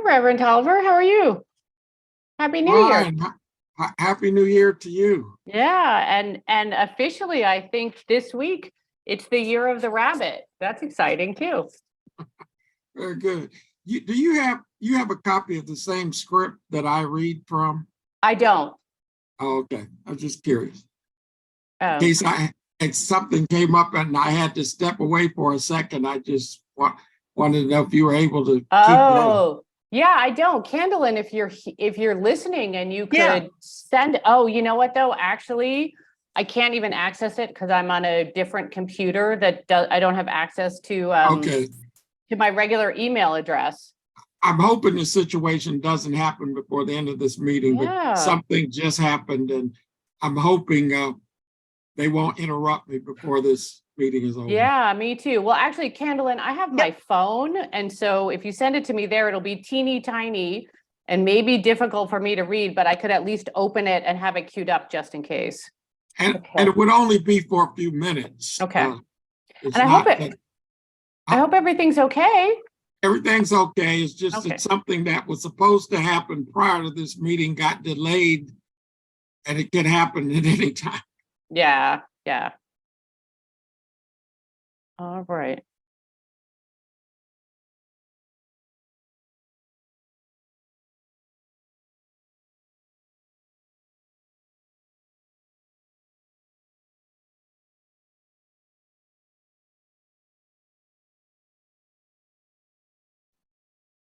Reverend Tolliver. How are you? Happy New Year. Fine. Happy New Year to you. Yeah, and officially, I think this week it's the year of the rabbit. That's exciting too. Very good. Do you have a copy of the same script that I read from? I don't. Oh, okay. I'm just curious. Oh. In case something came up and I had to step away for a second, I just wanted to know if you were able to keep Oh, yeah, I don't. Candlin, if you're listening and you could send. Oh, you know what though? Actually, I can't even access it because I'm on a different computer I don't have access to Okay. to my regular email address. I'm hoping the situation doesn't happen before the end of this meeting, Yeah. but something just happened, and I'm hoping they won't interrupt me before this meeting is over. Yeah, me too. Well, actually, Candlin, I have my phone, and so if you send it to me there, it'll be teeny tiny and maybe difficult for me to read, but I could at least open it and have it queued up just in case. And it would only be for a few minutes. Okay. And I hope everything's okay. Everything's okay. It's just Okay. that something that was supposed to happen prior to this meeting got delayed, and it could happen at any time. Yeah. All right.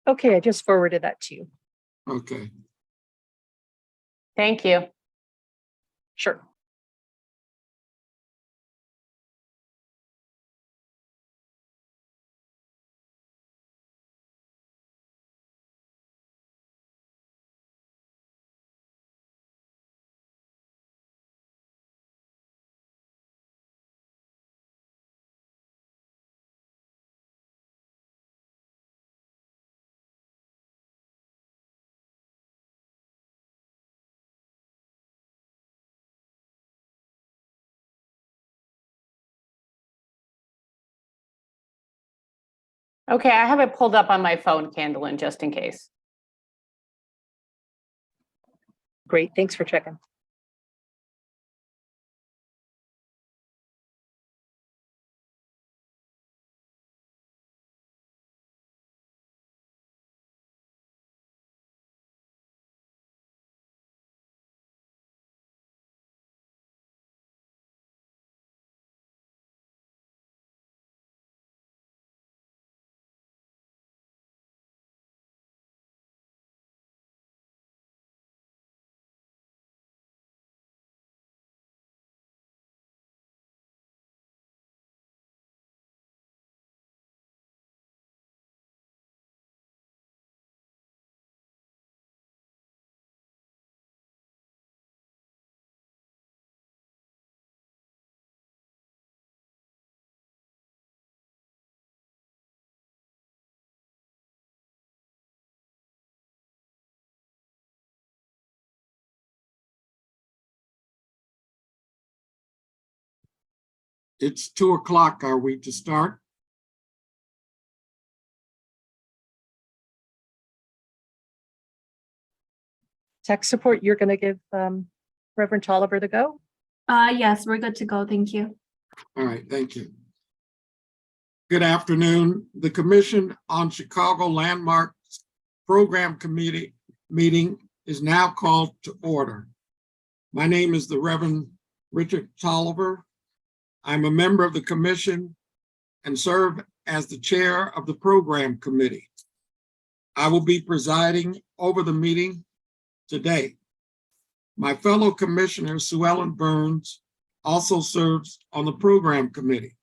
Okay, I just forwarded that to you. Okay. Thank you. Sure. Okay, I have it pulled up on my phone, Candlin, just in case. Great, thanks for checking. It's 2:00. Are we to start? Tech support, you're going to give Reverend Tolliver the go? Yes, we're good to go. Thank you. All right, thank you. Good afternoon. The Commission on Chicago Landmarks Program Committee meeting is now called to order. My name is the Reverend Richard Tolliver. I'm a member of the commission and serve as the chair of the program committee. I will be presiding over the meeting today. My fellow commissioner, Sue Ellen Burns, also serves on the program committee.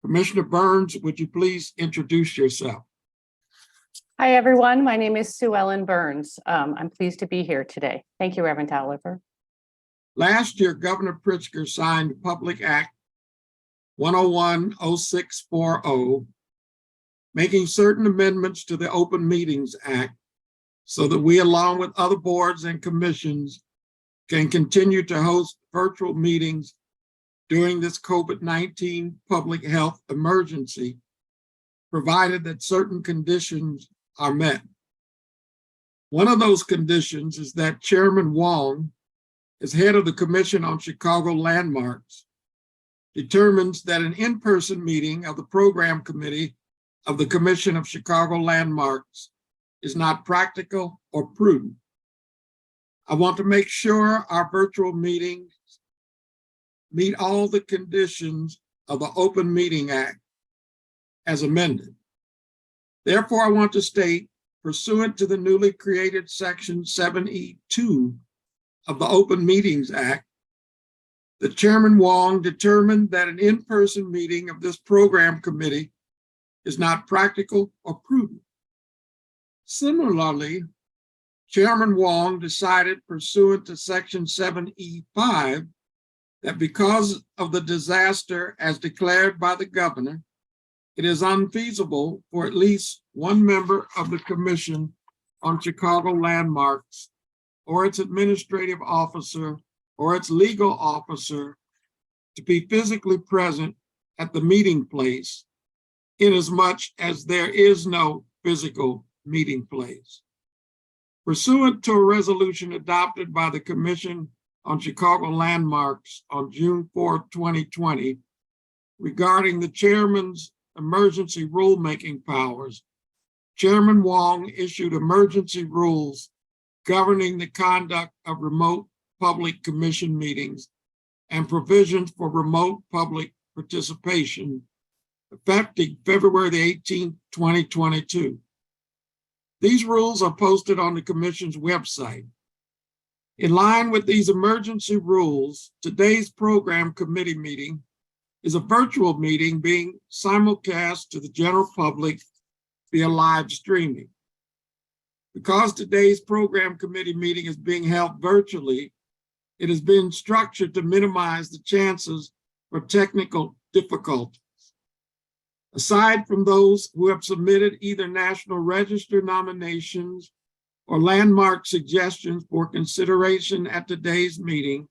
Commissioner Burns, would you please introduce yourself? Hi, everyone. My name is Sue Ellen Burns. I'm pleased to be here today. Thank you, Reverend Tolliver. Last year, Governor Pritzker signed Public Act 101-0640, making certain amendments to the Open Meetings Act so that we, along with other boards and commissions, can continue to host virtual meetings during this COVID-19 public health emergency, provided that certain conditions are met. One of those conditions is that Chairman Wong, as head of the Commission on Chicago Landmarks, determines that an in-person meeting of the program committee of the Commission of Chicago Landmarks is not practical or prudent. I want to make sure our virtual meetings meet all the conditions of the Open Meeting Act as amended. Therefore, I want to state, pursuant to the newly created Section 7E2 of the Open Meetings Act, that Chairman Wong determined that an in-person meeting of this program committee is not practical or prudent. Similarly, Chairman Wong decided, pursuant to Section 7E5, that because of the disaster as declared by the governor, it is unfeasible for at least one member of the Commission on Chicago Landmarks or its administrative officer or its legal officer to be physically present at the meeting place, inasmuch as there is no physical meeting place. Pursuant to a resolution adopted by the Commission on Chicago Landmarks on June 4, 2020, regarding the chairman's emergency rulemaking powers, Chairman Wong issued emergency rules governing the conduct of remote public commission meetings and provisions for remote public participation, effective February the 18th, 2022. These rules are posted on the Commission's website. In line with these emergency rules, today's program committee meeting is a virtual meeting being simulcast to the general public via live streaming. Because today's program committee meeting is being held virtually, it has been structured to minimize the chances for technical difficulties. Aside from those who have submitted either National Register nominations or landmark suggestions for consideration at today's meeting,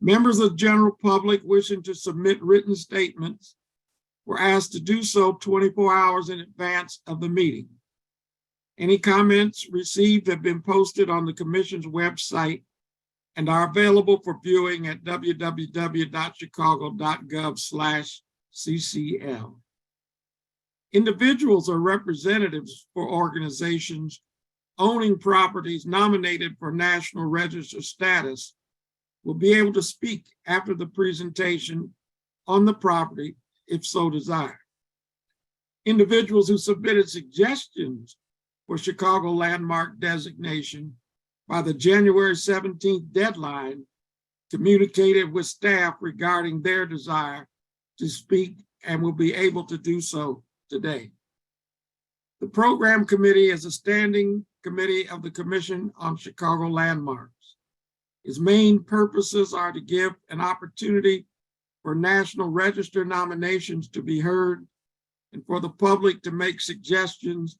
members of the general public wishing to submit written statements were asked to do so 24 hours in advance of the meeting. Any comments received have been posted on the Commission's website and are available for viewing at www.chicago.gov/CCL. Individuals or representatives for organizations owning properties nominated for National Register status will be able to speak after the presentation on the property if so desired. Individuals who submitted suggestions for Chicago landmark designation by the January 17th deadline communicated with staff regarding their desire to speak and will be able to do so today. The program committee is a standing committee of the Commission on Chicago Landmarks. Its main purposes are to give an opportunity for National Register nominations to be heard and for the public to make suggestions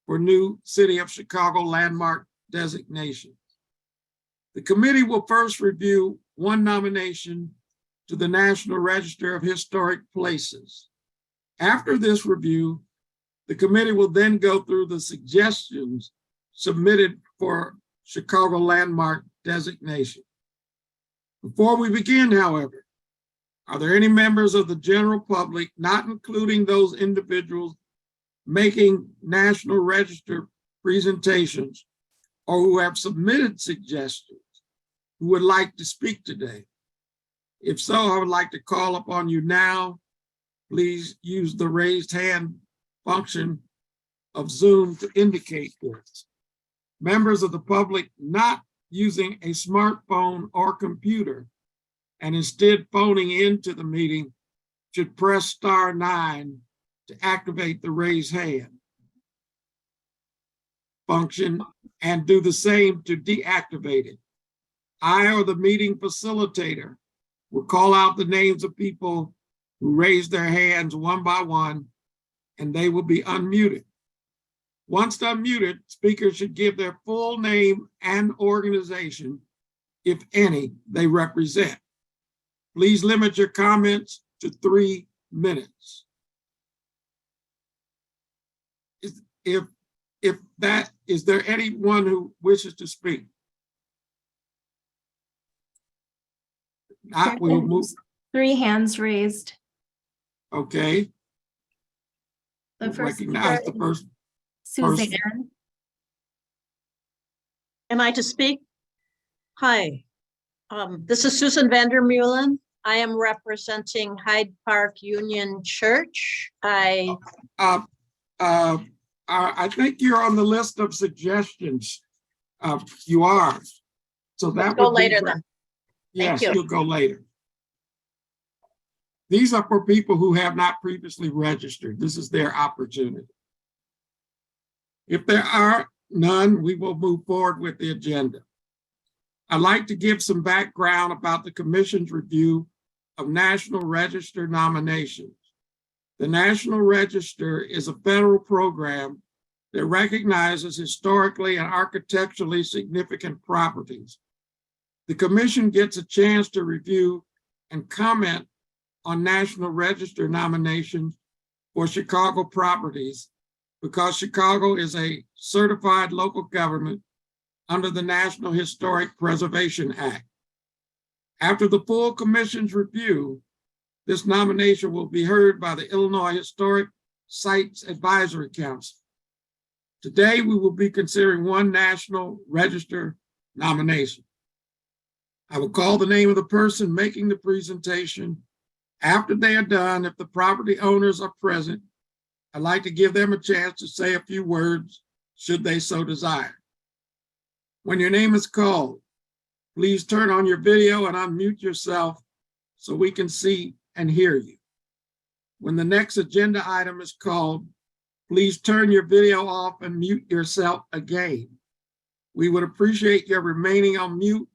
for new City of Chicago landmark designations. The committee will first review one nomination to the National Register of Historic Places. After this review, the committee will then go through the suggestions submitted for Chicago landmark designation. Before we begin, however, are there any members of the general public, not including those individuals making National Register presentations or who have submitted suggestions, who would like to speak today? If so, I would like to call upon you now. Please use the raised hand function of Zoom to indicate this. Members of the public not using a smartphone or computer and instead phoning into the meeting should press *9 to activate the raise hand function and do the same to deactivate it. I or the meeting facilitator will call out the names of people who raise their hands one by one, and they will be unmuted. Once unmuted, speakers should give their full name and organization, if any, they represent. Please limit your comments to 3 minutes. If Is there anyone who wishes to speak? Not, we will move, 3 hands raised. okay. The first Recognize the speaker first. is Suzanne. Am I to speak? Hi, this is Susan Vandermeulen. I am representing Hyde Park Union Church. I think you're on the list of suggestions. You are. So that go would be later great. then. Yes, Thank you. you'll go later. These are for people who have not previously registered. This is their opportunity. If there are none, we will move forward with the agenda. I'd like to give some background about the Commission's review of National Register nominations. The National Register is a federal program that recognizes historically and architecturally significant properties. The Commission gets a chance to review and comment on National Register nominations for Chicago properties because Chicago is a certified local government under the National Historic Preservation Act. After the full Commission's review, this nomination will be heard by the Illinois Historic Sites Advisory Council. Today, we will be considering one National Register nomination. I will call the name of the person making the presentation. After they are done, if the property owners are present, I'd like to give them a chance to say a few words, should they so desire. When your name is called, please turn on your video and unmute yourself so we can see and hear you. When the next agenda item is called, please turn your video off and mute yourself again. We would appreciate your remaining on mute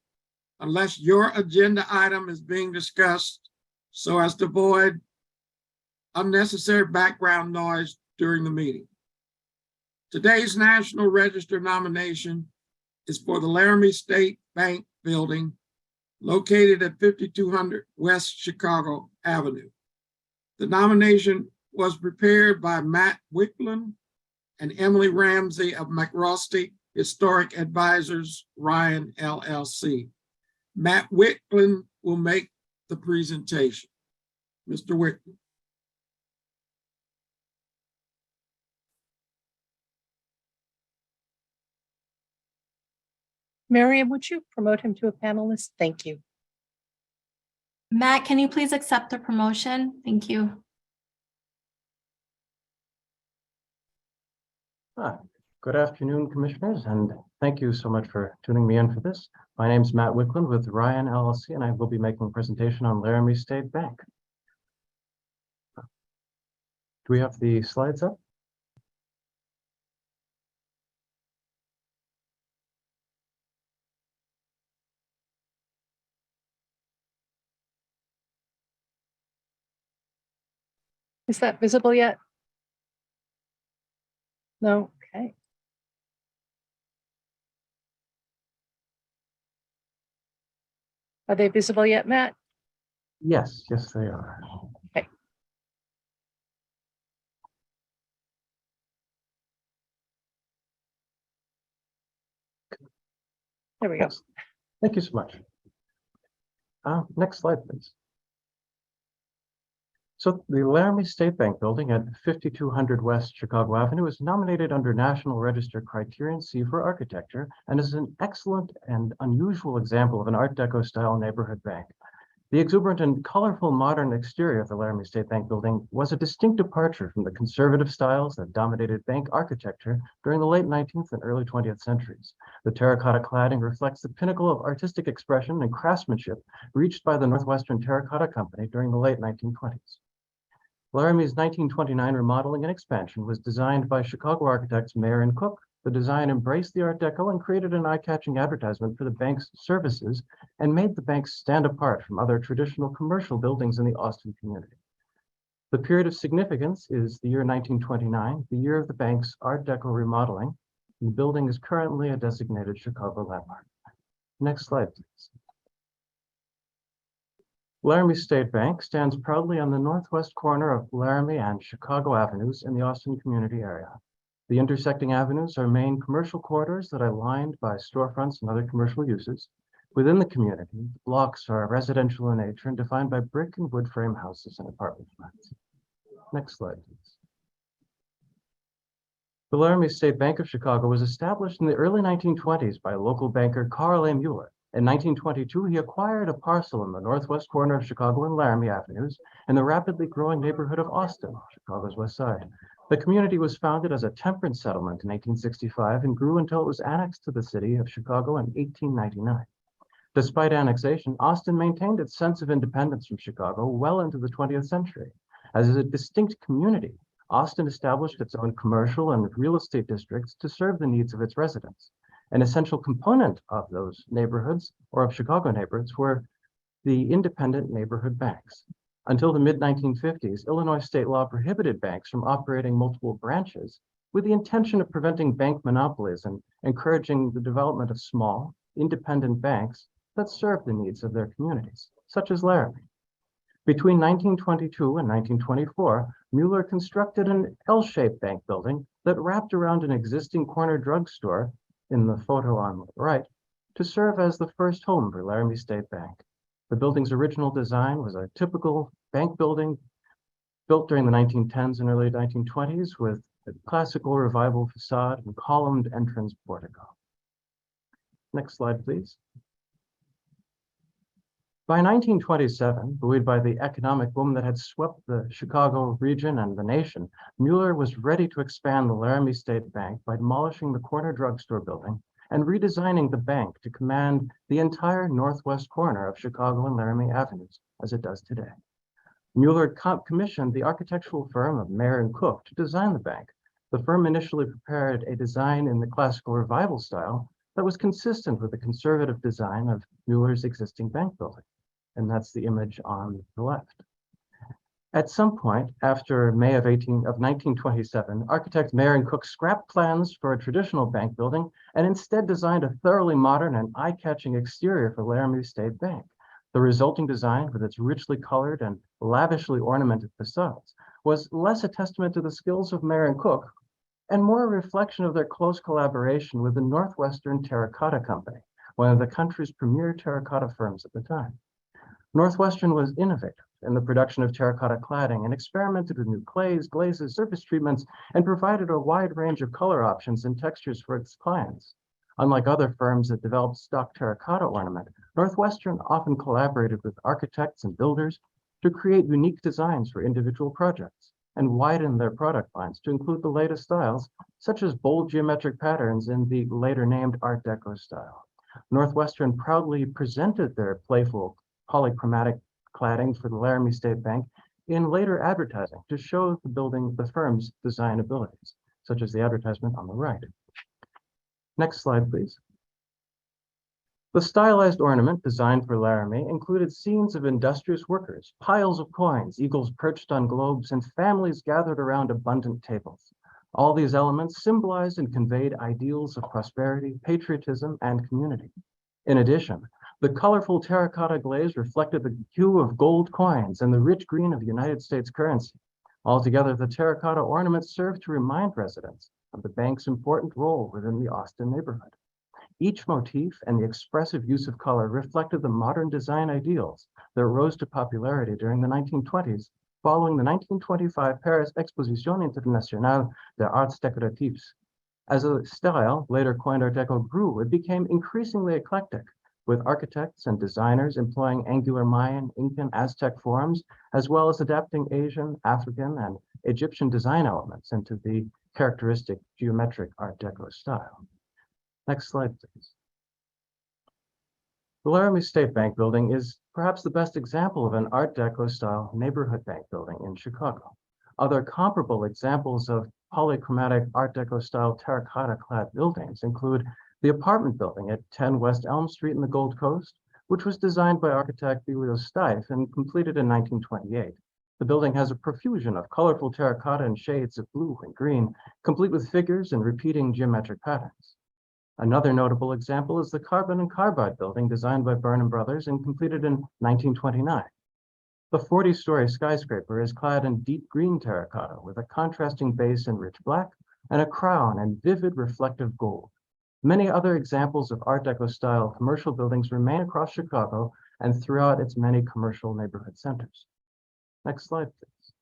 unless your agenda item is being discussed so as to avoid unnecessary background noise during the meeting. Today's National Register nomination is for the Laramie State Bank building located at 5200 West Chicago Avenue. The nomination was prepared by Matt Wicklund and Emily Ramsey of McRosty Historic Advisors, Ryan LLC. Matt Wicklund will make the presentation. Mr. Wicklund. Miriam, would you promote him to a panelist? Thank you. Matt, can you please accept the promotion? Thank you. Good afternoon, commissioners, and thank you so much for tuning me in for this. My name is Matt Wicklund with Ryan LLC, and I will be making a presentation on Laramie State Bank. Do we have the slides up? Is that visible yet? No, okay. Are they visible yet, Matt? Yes, yes, they are. Okay. There we go. Yes. Thank you so much. Next slide, please. So the Laramie State Bank building at 5200 West Chicago Avenue is nominated under National Register Criterion C for architecture and is an excellent and unusual example of an Art Deco style neighborhood bank. The exuberant and colorful modern exterior of the Laramie State Bank building was a distinct departure from the conservative styles that dominated bank architecture during the late 19th and early 20th centuries. The terracotta cladding reflects the pinnacle of artistic expression and craftsmanship reached by the Northwestern Terracotta Company during the late 1920s. Laramie's 1929 remodeling and expansion was designed by Chicago architects Mayer and Cook. The design embraced the Art Deco and created an eye-catching advertisement for the bank's services and made the bank stand apart from other traditional commercial buildings in the Austin community. The period of significance is the year 1929, the year of the bank's Art Deco remodeling. The building is currently a designated Chicago landmark. Next slide, please. Laramie State Bank stands proudly on the northwest corner of Laramie and Chicago Avenues in the Austin community area. The intersecting avenues are main commercial corridors that are lined by storefronts and other commercial uses. Within the community, blocks are residential in nature and defined by brick and wood frame houses and apartment flats. Next slide, please. The Laramie State Bank of Chicago was established in the early 1920s by local banker Carl A. Mueller. In 1922, he acquired a parcel in the northwest corner of Chicago and Laramie Avenues in the rapidly growing neighborhood of Austin, Chicago's west side. The community was founded as a temperance settlement in 1865 and grew until it was annexed to the city of Chicago in 1899. Despite annexation, Austin maintained its sense of independence from Chicago well into the 20th century. As a distinct community, Austin established its own commercial and real estate districts to serve the needs of its residents. An essential component of those neighborhoods, or of Chicago neighborhoods, were the independent neighborhood banks. Until the mid-1950s, Illinois state law prohibited banks from operating multiple branches with the intention of preventing bank monopolies and encouraging the development of small, independent banks that serve the needs of their communities, such as Laramie. Between 1922 and 1924, Mueller constructed an L-shaped bank building that wrapped around an existing corner drugstore in the photo on the right to serve as the first home for Laramie State Bank. The building's original design was a typical bank building built during the 1910s and early 1920s with a classical revival facade and columned entrance portico. Next slide, please. By 1927, buoyed by the economic boom that had swept the Chicago region and the nation, Mueller was ready to expand the Laramie State Bank by demolishing the corner drugstore building and redesigning the bank to command the entire northwest corner of Chicago and Laramie Avenues, as it does today. Mueller commissioned the architectural firm of Mayer and Cook to design the bank. The firm initially prepared a design in the classical revival style that was consistent with the conservative design of Mueller's existing bank building. And that's the image on the left. At some point after May of 1927, architect Mayer and Cook scrapped plans for a traditional bank building and instead designed a thoroughly modern and eye-catching exterior for Laramie State Bank. The resulting design, with its richly colored and lavishly ornamented facades, was less a testament to the skills of Mayer and Cook and more a reflection of their close collaboration with the Northwestern Terracotta Company, one of the country's premier terracotta firms at the time. Northwestern was innovative in the production of terracotta cladding and experimented with new clays, glazes, surface treatments, and provided a wide range of color options and textures for its clients. Unlike other firms that developed stock terracotta ornament, Northwestern often collaborated with architects and builders to create unique designs for individual projects and widen their product lines to include the latest styles, such as bold geometric patterns in the later named Art Deco style. Northwestern proudly presented their playful polychromatic cladding for the Laramie State Bank in later advertising to show the firm's design abilities, such as the advertisement on the right. Next slide, please. The stylized ornament designed for Laramie included scenes of industrious workers, piles of coins, eagles perched on globes, and families gathered around abundant tables. All these elements symbolized and conveyed ideals of prosperity, patriotism, and community. In addition, the colorful terracotta glaze reflected the hue of gold coins and the rich green of United States currency. Altogether, the terracotta ornaments served to remind residents of the bank's important role within the Austin neighborhood. Each motif and the expressive use of color reflected the modern design ideals that rose to popularity during the 1920s, following the 1925 Paris Exposition Internationale des Arts Décoratifs. As a style, later coined Art Deco, grew, it became increasingly eclectic, with architects and designers employing angular Mayan, Incan, Aztec forms, as well as adapting Asian, African, and Egyptian design elements into the characteristic geometric Art Deco style. Next slide, please. The Laramie State Bank building is perhaps the best example of an Art Deco style neighborhood bank building in Chicago. Other comparable examples of polychromatic Art Deco style terracotta clad buildings include the apartment building at 10 West Elm Street in the Gold Coast, which was designed by architect Elio Steiff and completed in 1928. The building has a profusion of colorful terracotta and shades of blue and green, complete with figures and repeating geometric patterns. Another notable example is the Carbon and Carbide building designed by Burnham Brothers and completed in 1929. The 40-story skyscraper is clad in deep green terracotta with a contrasting base in rich black, and a crown in vivid reflective gold. Many other examples of Art Deco style commercial buildings remain across Chicago and throughout its many commercial neighborhood centers. Next slide, please.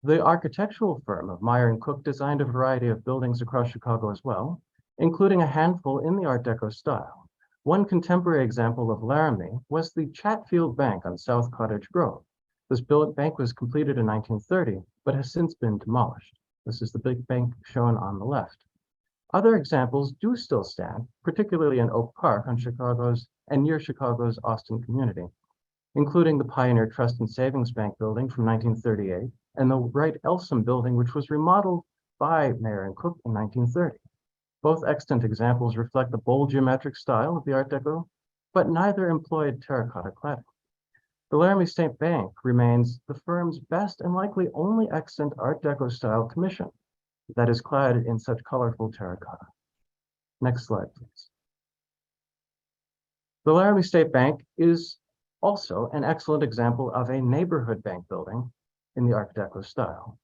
The architectural firm of Meyer and Cook designed a variety of buildings across Chicago as well, including a handful in the Art Deco style. One contemporary example of Laramie was the Chatfield Bank on South Cottage Grove. This bank was completed in 1930, but has since been demolished. This is the big bank shown on the left. Other examples do still stand, particularly in Oak Park on Chicago's and near Chicago's Austin community, including the Pioneer Trust and Savings Bank building from 1938 and the Wright Elsom building, which was remodeled by Meyer and Cook in 1930. Both extant examples reflect the bold geometric style of the Art Deco, but neither employed terracotta cladding. The Laramie State Bank remains the firm's best and likely only extant Art Deco style commission that is clad in such colorful terracotta. Next slide, please. The Laramie State Bank is also an excellent example of a neighborhood bank building in the Art Deco style.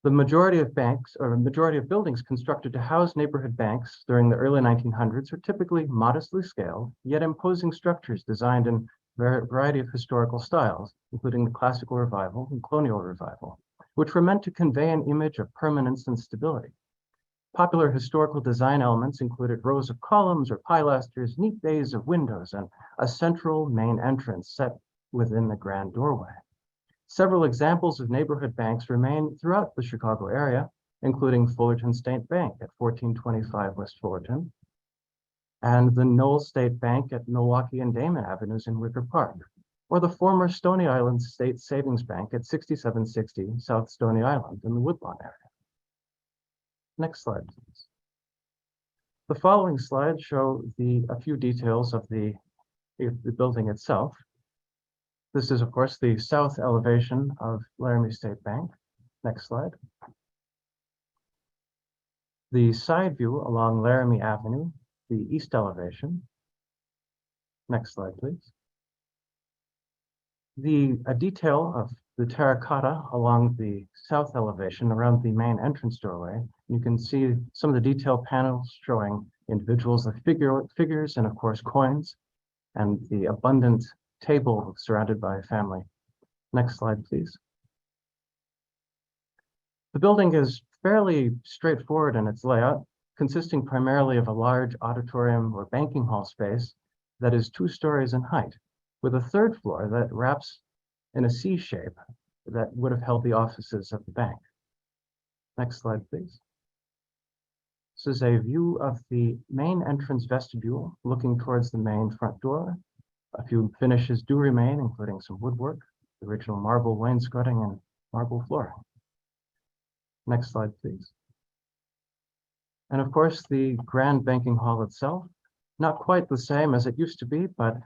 The majority of buildings constructed to house neighborhood banks during the early 1900s are typically modestly scaled, yet imposing structures designed in a variety of historical styles, including the Classical Revival and Colonial Revival, which were meant to convey an image of permanence and stability. Popular historical design elements included rows of columns or pilasters, neat bays of windows, and a central main entrance set within the grand doorway. Several examples of neighborhood banks remain throughout the Chicago area, including Fullerton State Bank at 1425 West Fullerton, and the Knoll State Bank at Milwaukee and Damon Avenues in Wicker Park, or the former Stony Island State Savings Bank at 6760 South Stony Island in the Woodlawn area. Next slide, please. The following slides show a few details of the building itself. This is, of course, the south elevation of Laramie State Bank. Next slide. The side view along Laramie Avenue, the east elevation. Next slide, please. A detail of the terracotta along the south elevation around the main entrance doorway. You can see some of the detail panels showing individuals, like figures, and of course coins, and the abundant table surrounded by a family. Next slide, please. The building is fairly straightforward in its layout, consisting primarily of a large auditorium or banking hall space that is 2 stories in height, with a 3rd floor that wraps in a C shape that would have held the offices of the bank. Next slide, please. This is a view of the main entrance vestibule looking towards the main front door. A few finishes do remain, including some woodwork, the original marble wainscoting, and marble flooring. Next slide, please. And of course, the grand banking hall itself, not quite the same as it used to be, but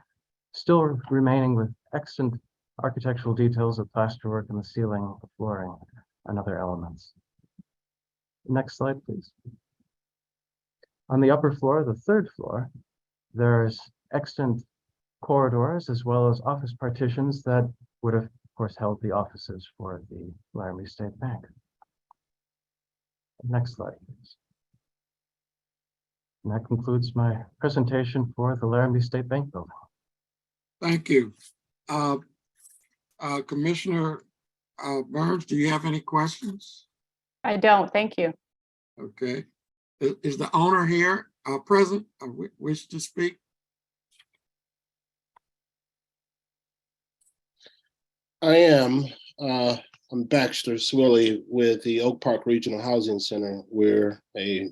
still remaining with excellent architectural details of plasterwork in the ceiling, the flooring, and other elements. Next slide, please. On the upper floor, the 3rd floor, there's extant corridors as well as office partitions that would have, of course, held the offices for the Laramie State Bank. Next slide, please. And that concludes my presentation for the Laramie State Bank building. Thank you. Commissioner Burns, do you have any questions? I don't, thank you. Okay. Is the owner here present or wish to speak? I am. I'm Baxter Swilly with the Oak Park Regional Housing Center. We're a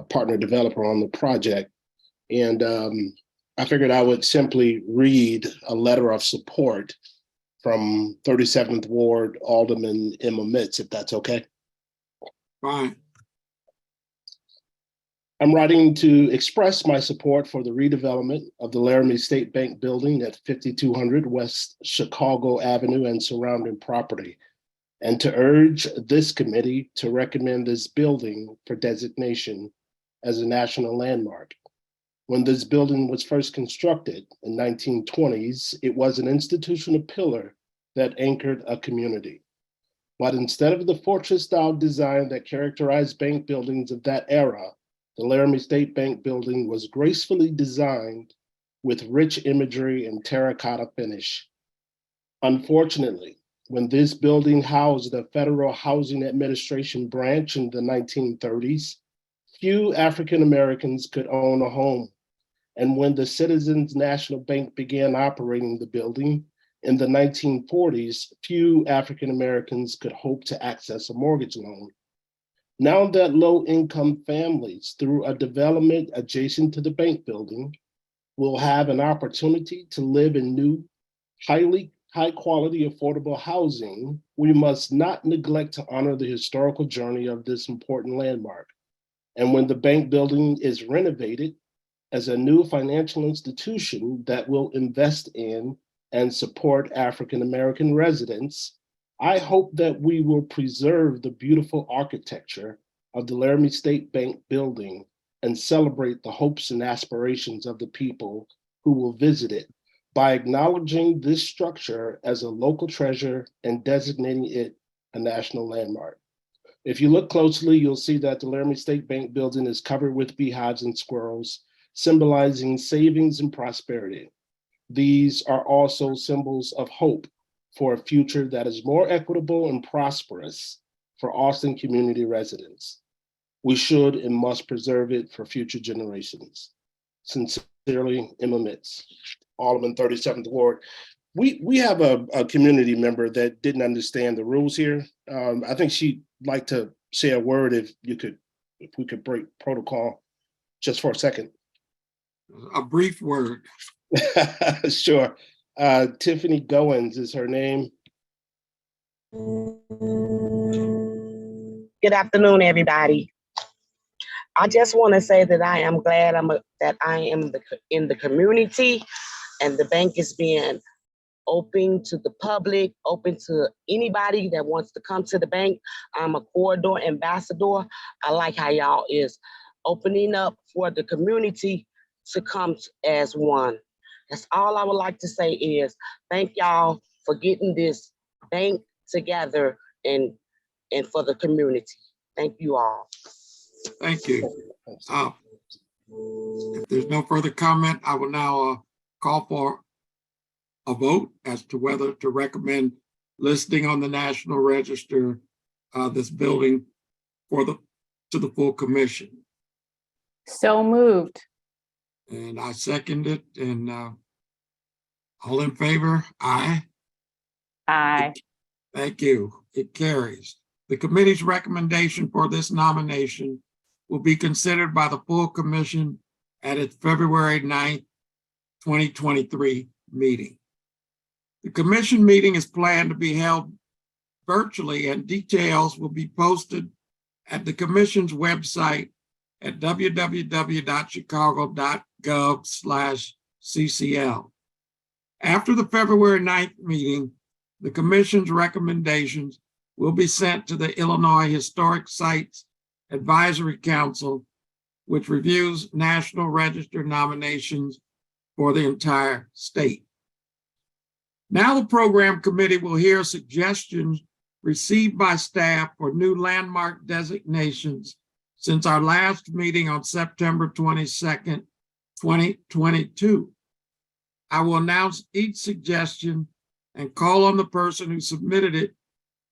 partner developer on the project. And I figured I would simply read a letter of support from 37th Ward Alderman Emma Mitts, if that's okay. Fine. I'm writing to express my support for the redevelopment of the Laramie State Bank building at 5200 West Chicago Avenue and surrounding property, and to urge this committee to recommend this building for designation as a national landmark. When this building was first constructed in 1920s, it was an institutional pillar that anchored a community. But instead of the fortress-style design that characterized bank buildings of that era, the Laramie State Bank building was gracefully designed with rich imagery and terracotta finish. Unfortunately, when this building housed the Federal Housing Administration branch in the 1930s, few African Americans could own a home. And when the Citizens National Bank began operating the building in the 1940s, few African Americans could hope to access a mortgage loan. Now that low-income families, through a development adjacent to the bank building, will have an opportunity to live in new, high-quality, affordable housing, we must not neglect to honor the historical journey of this important landmark. And when the bank building is renovated as a new financial institution that will invest in and support African-American residents, I hope that we will preserve the beautiful architecture of the Laramie State Bank building and celebrate the hopes and aspirations of the people who will visit it by acknowledging this structure as a local treasure and designating it a national landmark. If you look closely, you'll see that the Laramie State Bank building is covered with beehives and squirrels, symbolizing savings and prosperity. These are also symbols of hope for a future that is more equitable and prosperous for Austin community residents. We should and must preserve it for future generations. Sincerely, Emma Mitz, Alderman 37th Ward. We have a community member that didn't understand the rules here. I think she'd like to say a word if we could break protocol just for a second. A brief word. Sure. Tiffany Goins is her name. Good afternoon, everybody. I just want to say that I am glad that I am in the community, and the bank is being open to the public, open to anybody that wants to come to the bank. I'm a corridor ambassador. I like how y'all is opening up for the community to come as one. That's all I would like to say is thank y'all for getting this bank together and for the community. Thank you all. Thank you. If there's no further comment, I will now call for a vote as to whether to recommend listing on the National Register this building to the full commission. So moved. And I second it. And all in favor? Aye. Aye. Thank you. It carries. The committee's recommendation for this nomination will be considered by the full commission at its February 9th, 2023 meeting. The commission meeting is planned to be held virtually, and details will be posted at the commission's website at www.chicago.gov/CCL. After the February 9th meeting, the commission's recommendations will be sent to the Illinois Historic Sites Advisory Council, which reviews National Register nominations for the entire state. Now the program committee will hear suggestions received by staff for new landmark designations since our last meeting on September 22nd, 2022. I will announce each suggestion and call on the person who submitted it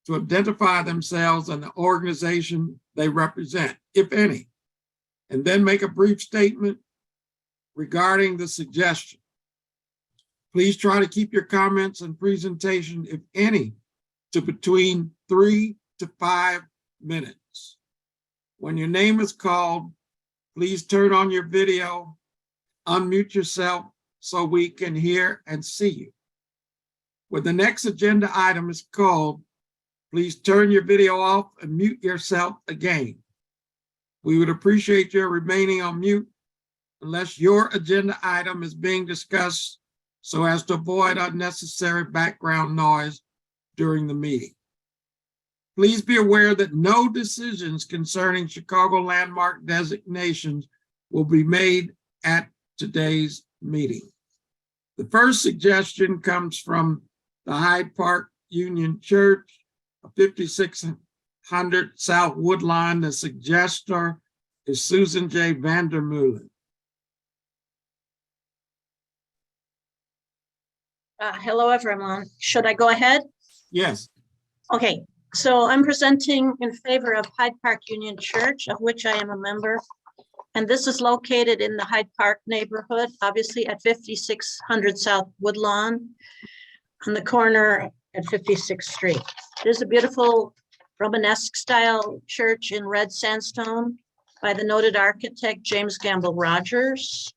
to identify themselves and the organization they represent, if any, and then make a brief statement regarding the suggestion. Please try to keep your comments and presentation, if any, to between 3 to 5 minutes. When your name is called, please turn on your video, unmute yourself so we can hear and see you. When the next agenda item is called, please turn your video off and mute yourself again. We would appreciate your remaining on mute unless your agenda item is being discussed so as to avoid unnecessary background noise during the meeting. Please be aware that no decisions concerning Chicago landmark designations will be made at today's meeting. The first suggestion comes from the Hyde Park Union Church 5600 South Woodline. The suggester is Susan J. Vandermeulen. Hello, everyone. Should I go ahead? Yes, Okay, so I'm presenting in favor of Hyde Park Union Church, of which I am a member. And this is located in the Hyde Park neighborhood, obviously at 5600 South Woodlawn, on the corner at 56th Street. There's a beautiful Romanesque style church in red sandstone by the noted architect James Gamble Rogers.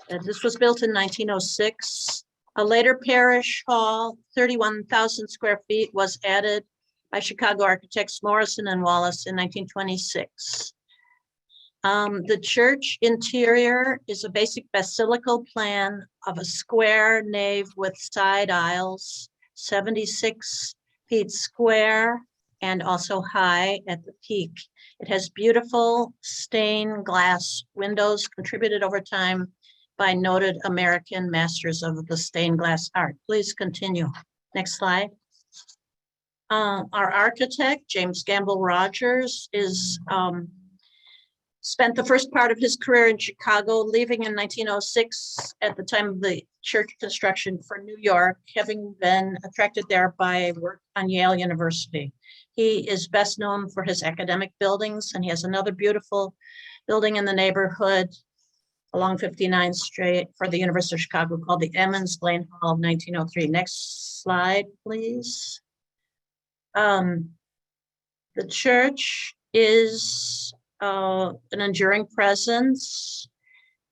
This was built in 1906. A later parish hall, 31,000 square feet, was added by Chicago architects Morrison and Wallace in 1926. The church interior is a basic basilical plan of a square nave with side aisles, 76 feet square and also high at the peak. It has beautiful stained glass windows contributed over time by noted American masters of the stained glass art. Please continue. Next slide. Our architect, James Gamble Rogers, spent the first part of his career in Chicago, leaving in 1906 at the time of the church construction for New York, having been attracted there by work on Yale University. He is best known for his academic buildings, and he has another beautiful building in the neighborhood along 59th Street for the University of Chicago called the Emmons Lane Hall of 1903. Next slide, please. The church is an enduring presence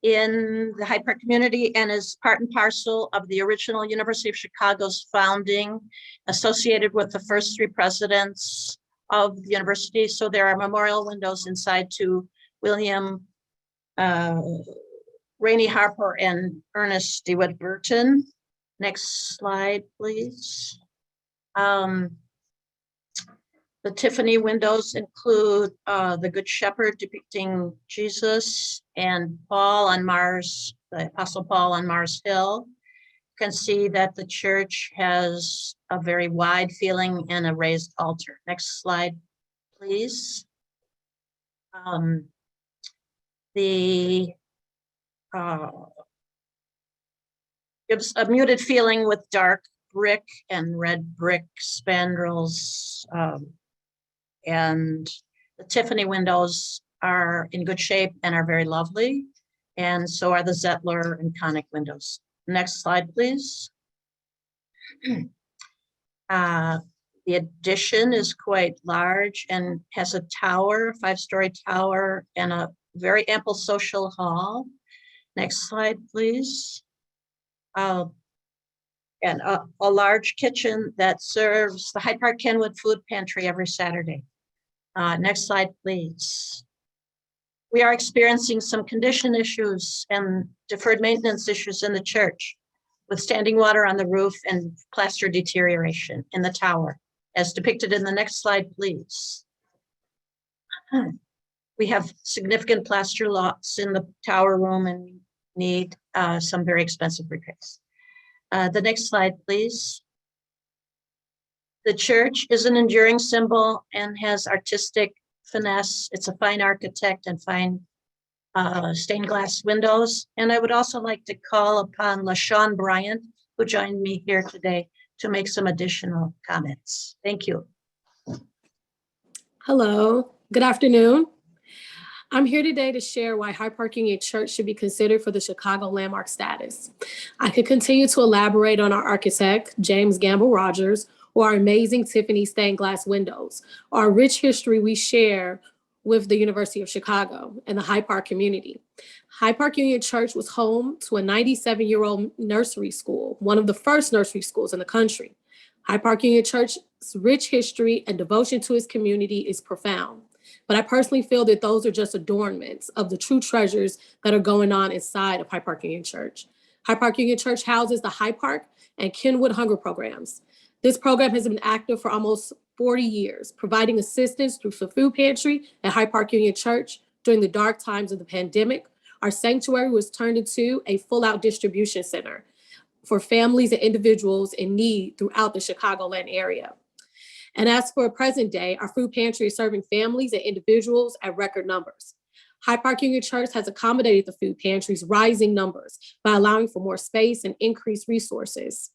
in the Hyde Park community and is part and parcel of the original University of Chicago's founding, associated with the first three presidents of the university. So there are memorial windows inside to William Rainey Harper and Ernest DeWitt Burton. Next slide, please. The Tiffany windows include the Good Shepherd depicting Jesus and Paul on Mars, the Apostle Paul on Mars Hill. You can see that the church has a very wide ceiling and a raised altar. Next slide, please. Gives a muted feeling with dark brick and red brick spandrels. And the Tiffany windows are in good shape and are very lovely. And so are the Zettler and Conic windows. Next slide, please. The addition is quite large and has a tower, 5-story tower, and a very ample social hall. Next slide, please. And a large kitchen that serves the Hyde Park Kenwood Food Pantry every Saturday. Next slide, please. We are experiencing some condition issues and deferred maintenance issues in the church, with standing water on the roof and plaster deterioration in the tower, as depicted in the next slide, please. We have significant plaster loss in the tower room and need some very expensive repairs. The next slide, please. The church is an enduring symbol and has artistic finesse. It's a fine architect and fine stained glass windows. And I would also like to call upon LaShawn Bryant, who joined me here today, to make some additional comments. Thank you. Hello, good afternoon. I'm here today to share why Hyde Park Union Church should be considered for the Chicago landmark status. I could continue to elaborate on our architect, James Gamble Rogers, or our amazing Tiffany stained glass windows, or our rich history we share with the University of Chicago and the Hyde Park community. Hyde Park Union Church was home to a 97-year-old nursery school, one of the first nursery schools in the country. Hyde Park Union Church's rich history and devotion to its community is profound. But I personally feel that those are just adornments of the true treasures that are going on inside of Hyde Park Union Church. Hyde Park Union Church houses the Hyde Park and Kenwood Hunger programs. This program has been active for almost 40 years, providing assistance through the food pantry at Hyde Park Union Church during the dark times of the pandemic. Our sanctuary was turned into a full-out distribution center for families and individuals in need throughout the Chicagoland area. And as for present day, our food pantry is serving families and individuals at record numbers. Hyde Park Union Church has accommodated the food pantry's rising numbers by allowing for more space and increased resources.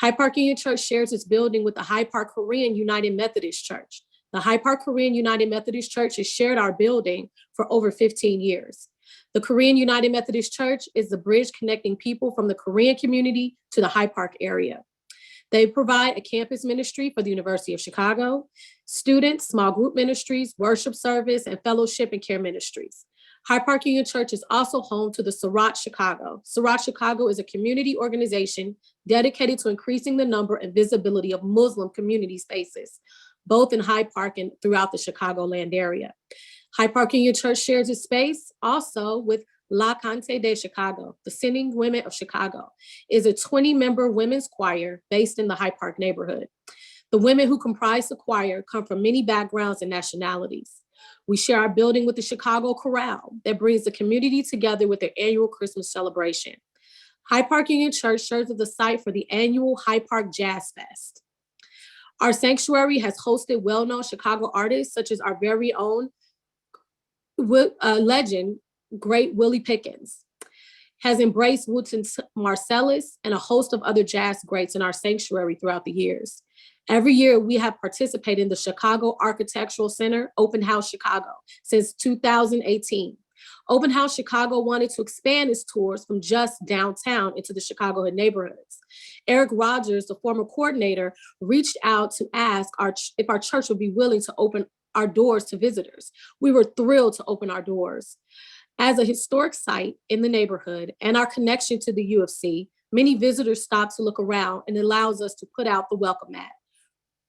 Hyde Park Union Church shares its building with the Hyde Park Korean United Methodist Church. The Hyde Park Korean United Methodist Church has shared our building for over 15 years. The Korean United Methodist Church is the bridge connecting people from the Korean community to the Hyde Park area. They provide a campus ministry for the University of Chicago, students, small group ministries, worship service, and fellowship and care ministries. Hyde Park Union Church is also home to the Surat Chicago. Surat Chicago is a community organization dedicated to increasing the number and visibility of Muslim community spaces, both in Hyde Park and throughout the Chicagoland area. Hyde Park Union Church shares its space also with La Cante de Chicago. The Singing Women of Chicago is a 20-member women's choir based in the Hyde Park neighborhood. The women who comprise the choir come from many backgrounds and nationalities. We share our building with the Chicago Chorale that brings the community together with their annual Christmas celebration. Hyde Park Union Church serves as the site for the annual Hyde Park Jazz Fest. Our sanctuary has hosted well-known Chicago artists such as our very own legend, Great Willie Pickens, has embraced Wynton Marsalis and a host of other jazz greats in our sanctuary throughout the years. Every year, we have participated in the Chicago Architectural Center Open House Chicago since 2018. Open House Chicago wanted to expand its tours from just downtown into the Chicagohood neighborhoods. Eric Rogers, the former coordinator, reached out to ask if our church would be willing to open our doors to visitors. We were thrilled to open our doors. As a historic site in the neighborhood and our connection to the U of C, many visitors stop to look around and allows us to put out the welcome mat.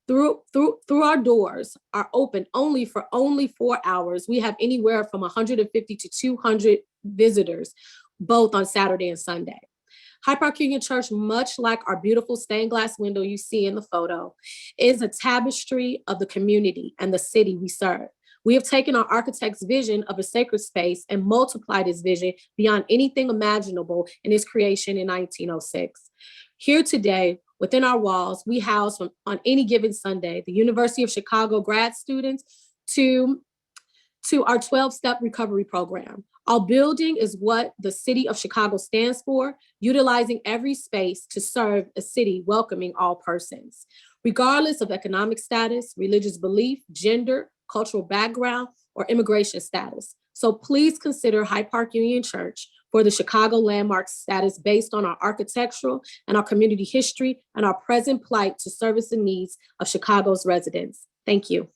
Through our doors are open only for 4 hours. We have anywhere from 150 to 200 visitors, both on Saturday and Sunday. Hyde Park Union Church, much like our beautiful stained glass window you see in the photo, is a tapestry of the community and the city we serve. We have taken our architect's vision of a sacred space and multiplied his vision beyond anything imaginable in his creation in 1906. Here today, within our walls, we house on any given Sunday, the University of Chicago grad students to our 12-step recovery program. Our building is what the city of Chicago stands for, utilizing every space to serve a city welcoming all persons, regardless of economic status, religious belief, gender, cultural background, or immigration status. So please consider Hyde Park Union Church for the Chicago landmark status based on our architectural and our community history and our present plight to service the needs of Chicago's residents. Thank you.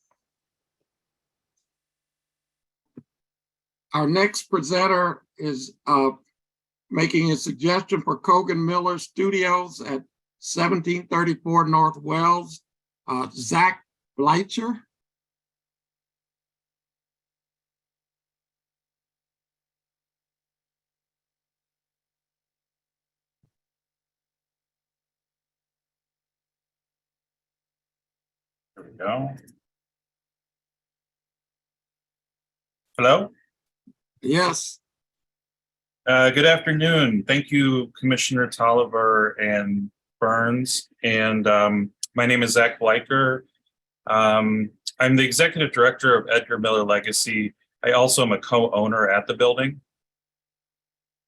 Our next presenter is making a suggestion for Kogan Miller Studios at 1734 North Wells, Zach Bleitcher. There we go. Hello? Yes. Good afternoon. Thank you, Commissioner Tolliver and Burns. And my name is Zach Bleicher. I'm the executive director of Edgar Miller Legacy. I also am a co-owner at the building.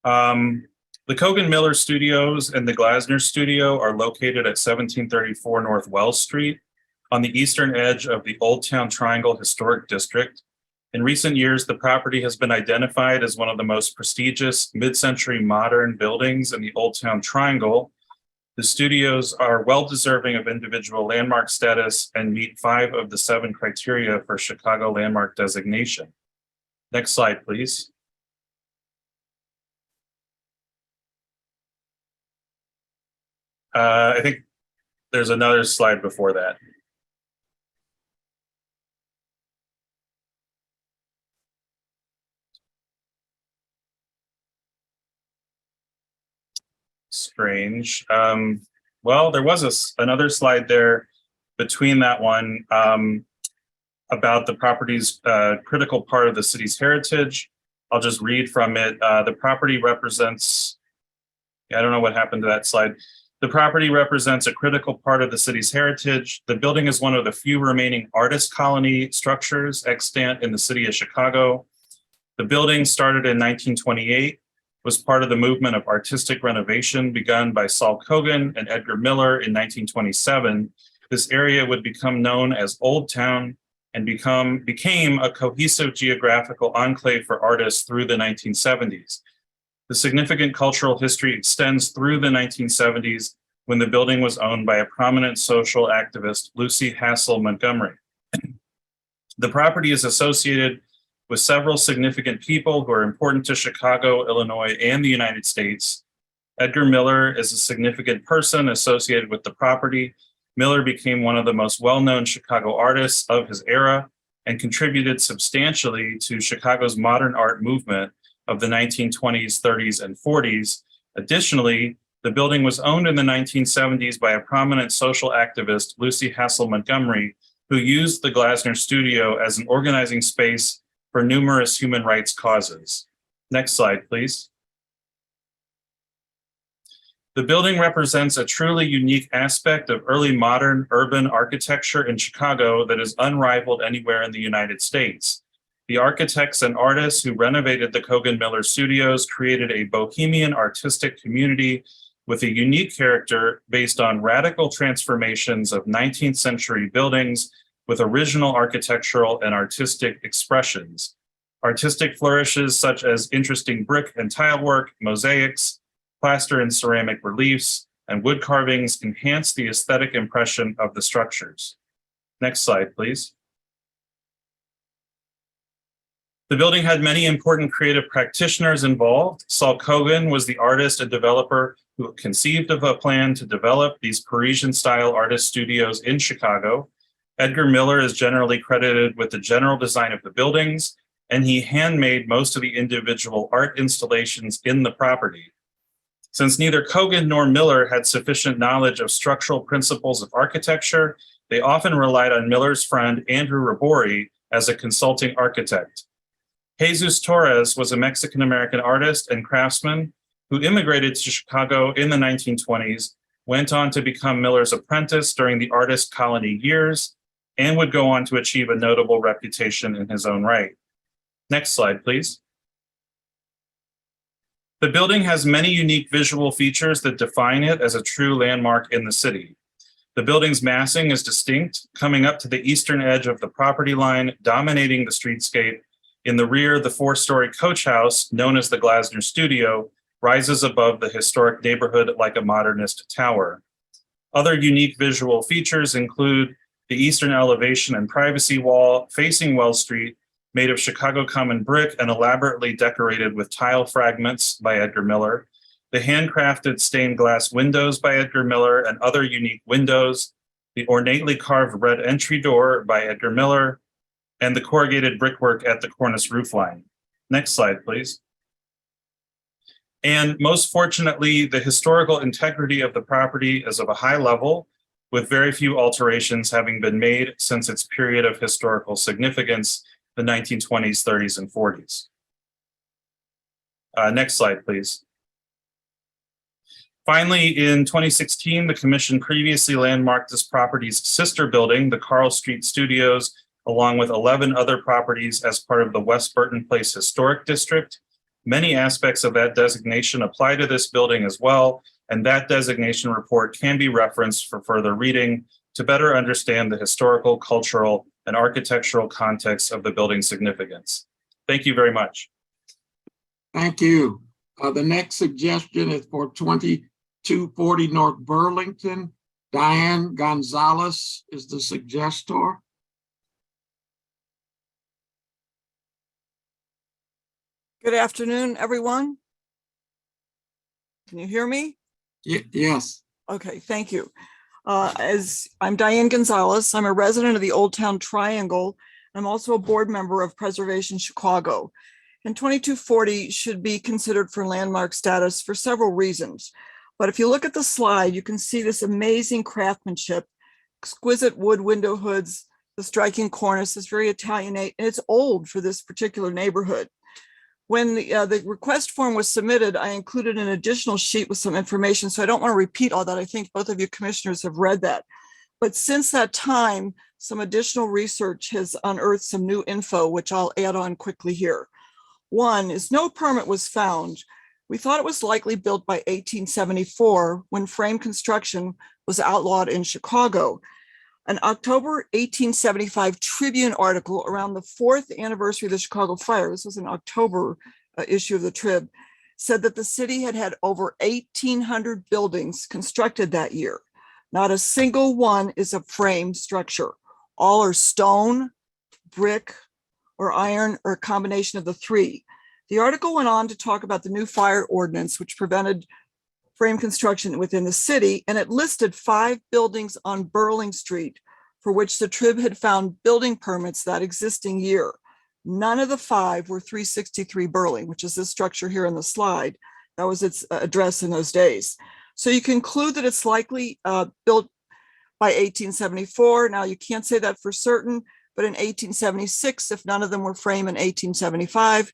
The Kogan Miller Studios and the Glasner Studio are located at 1734 North Wells Street on the eastern edge of the Old Town Triangle Historic District. In recent years, the property has been identified as one of the most prestigious mid-century modern buildings in the Old Town Triangle. The studios are well-deserving of individual landmark status and meet 5 of the 7 criteria for Chicago landmark designation. Next slide, please. I think there's another slide before that. Strange. Well, there was another slide there between that one about the property's critical part of the city's heritage. I'll just read from it. The property represents, I don't know what happened to that slide. The property represents a critical part of the city's heritage. The building is one of the few remaining artist colony structures extant in the city of Chicago. The building, started in 1928, was part of the movement of artistic renovation begun by Saul Kogan and Edgar Miller in 1927. This area would become known as Old Town and became a cohesive geographical enclave for artists through the 1970s. The significant cultural history extends through the 1970s when the building was owned by a prominent social activist, Lucy Hassel Montgomery. The property is associated with several significant people who are important to Chicago, Illinois, and the United States. Edgar Miller is a significant person associated with the property. Miller became one of the most well-known Chicago artists of his era and contributed substantially to Chicago's modern art movement of the 1920s, 30s, and 40s. Additionally, the building was owned in the 1970s by a prominent social activist, Lucy Hassel Montgomery, who used the Glasner Studio as an organizing space for numerous human rights causes. Next slide, please. The building represents a truly unique aspect of early modern urban architecture in Chicago that is unrivaled anywhere in the United States. The architects and artists who renovated the Kogan Miller Studios created a bohemian artistic community with a unique character based on radical transformations of 19th century buildings with original architectural and artistic expressions. Artistic flourishes such as interesting brick and tile work, mosaics, plaster and ceramic reliefs, and wood carvings enhance the aesthetic impression of the structures. Next slide, please. The building had many important creative practitioners involved. Saul Kogan was the artist and developer who conceived of a plan to develop these Parisian-style artist studios in Chicago. Edgar Miller is generally credited with the general design of the buildings, and he handmade most of the individual art installations in the property. Since neither Kogan nor Miller had sufficient knowledge of structural principles of architecture, they often relied on Miller's friend Andrew Rabori as a consulting architect. Jesus Torres was a Mexican-American artist and craftsman who immigrated to Chicago in the 1920s, went on to become Miller's apprentice during the artist colony years, and would go on to achieve a notable reputation in his own right. Next slide, please. The building has many unique visual features that define it as a true landmark in the city. The building's massing is distinct, coming up to the eastern edge of the property line, dominating the streetscape. In the rear, the 4-story coach house, known as the Glasner Studio, rises above the historic neighborhood like a modernist tower. Other unique visual features include the eastern elevation and privacy wall facing Wells Street, made of Chicago common brick and elaborately decorated with tile fragments by Edgar Miller, the handcrafted stained glass windows by Edgar Miller and other unique windows, the ornately carved red entry door by Edgar Miller, and the corrugated brickwork at the cornice roofline. Next slide, please. And most fortunately, the historical integrity of the property is of a high level, with very few alterations having been made since its period of historical significance, the 1920s, 30s, and 40s. Next slide, please. Finally, in 2016, the commission previously landmarked this property's sister building, the Carl Street Studios, along with 11 other properties as part of the West Burton Place Historic District. Many aspects of that designation apply to this building as well, and that designation report can be referenced for further reading to better understand the historical, cultural, and architectural context of the building's significance. Thank you very much. Thank you. The next suggestion is for 2240 North Burlington. Diane Gonzalez is the suggestor. Good afternoon, everyone. Can you hear me? Yes. Okay, thank you. As I'm Diane Gonzalez, I'm a resident of the Old Town Triangle. I'm also a board member of Preservation Chicago. And 2240 should be considered for landmark status for several reasons. But if you look at the slide, you can see this amazing craftsmanship, exquisite wood window hoods, the striking cornice is very Italianate, and it's old for this particular neighborhood. When the request form was submitted, I included an additional sheet with some information. So I don't want to repeat all that. I think both of you commissioners have read that. But since that time, some additional research has unearthed some new info, which I'll add on quickly here. One is no permit was found. We thought it was likely built by 1874 when frame construction was outlawed in Chicago. An October 1875 Tribune article around the 4th anniversary of the Chicago fire, this was an October issue of the Trib, said that the city had had over 1,800 buildings constructed that year. Not a single one is a frame structure. All are stone, brick, or iron, or a combination of the three. The article went on to talk about the new fire ordinance, which prevented frame construction within the city, and it listed 5 buildings on Burling Street for which the Trib had found building permits that existing year. None of the 5 were 363 Burling, which is this structure here on the slide. That was its address in those days. So you conclude that it's likely built by 1874. Now you can't say that for certain, but in 1876, if none of them were framed in 1875,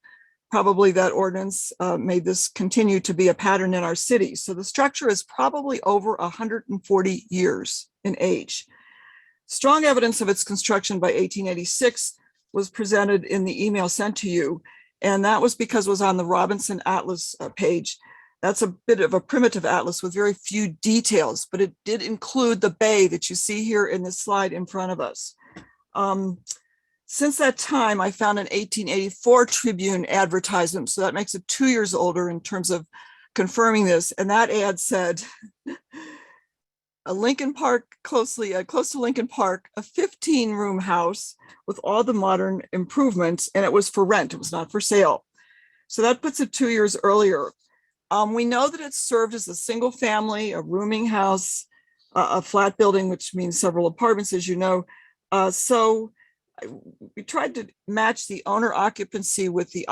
probably that ordinance made this continue to be a pattern in our city. So the structure is probably over 140 years in age. Strong evidence of its construction by 1886 was presented in the email sent to you, and that was because it was on the Robinson Atlas page. That's a bit of a primitive atlas with very few details, but it did include the bay that you see here in this slide in front of us. Since that time, I found an 1884 Tribune advertisement, so that makes it 2 years older in terms of confirming this. And that ad said, a Lincoln Park, close to Lincoln Park, a 15-room house with all the modern improvements, and it was for rent, it was not for sale. So that puts it 2 years earlier. We know that it served as a single family, a rooming house, a flat building, which means several apartments, as you know. So we tried to match the owner occupancy with the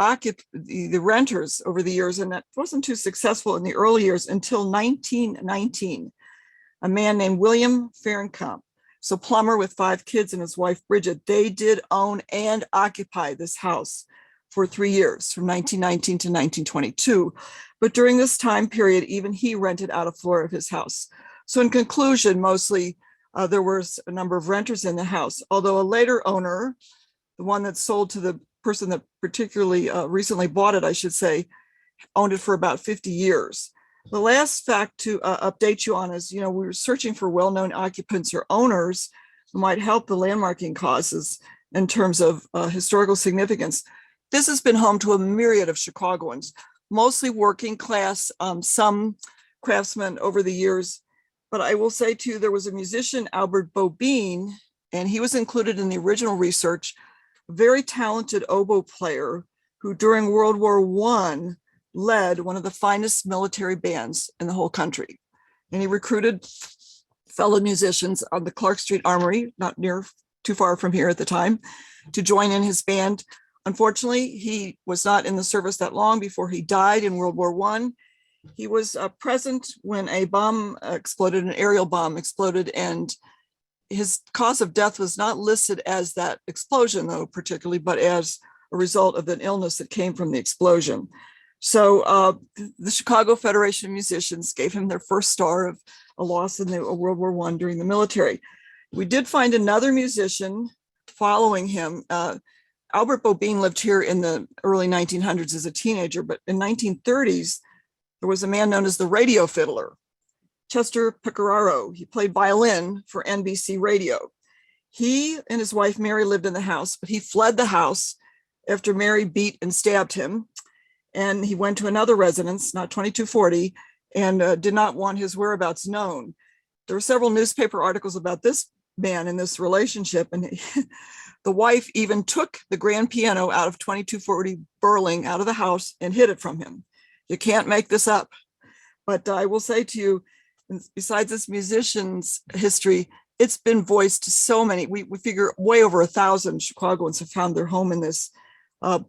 renters over the years, and that wasn't too successful in the early years until 1919. A man named William Fahrenkamp, so plumber with 5 kids and his wife Bridget, they did own and occupy this house for 3 years, from 1919 to 1922. But during this time period, even he rented out a floor of his house. So in conclusion, mostly there was a number of renters in the house, although a later owner, the one that sold to the person that particularly recently bought it, I should say, owned it for about 50 years. The last fact to update you on is, we were searching for well-known occupants or owners who might help the landmarking causes in terms of historical significance. This has been home to a myriad of Chicagoans, mostly working class, some craftsmen over the years. But I will say too, there was a musician, Albert Bobine, and he was included in the original research, a very talented oboe player who during World War I led one of the finest military bands in the whole country. And he recruited fellow musicians on the Clark Street Armory, not too far from here at the time, to join in his band. Unfortunately, he was not in the service that long before he died in World War I. He was present when a bomb exploded, an aerial bomb exploded, and his cause of death was not listed as that explosion, though, particularly, but as a result of an illness that came from the explosion. So the Chicago Federation of Musicians gave him their first star of a loss in the World War I during the military. We did find another musician following him. Albert Bobine lived here in the early 1900s as a teenager, but in 1930s, there was a man known as the radio fiddler, Chester Pecoraro. He played violin for NBC Radio. He and his wife, Mary, lived in the house, but he fled the house after Mary beat and stabbed him. And he went to another residence, not 2240, and did not want his whereabouts known. There were several newspaper articles about this man and this relationship. And the wife even took the grand piano out of 2240 Burling out of the house and hid it from him. You can't make this up. But I will say to you, besides this musician's history, it's been voiced to so many. We figure way over 1,000 Chicagoans have found their home in this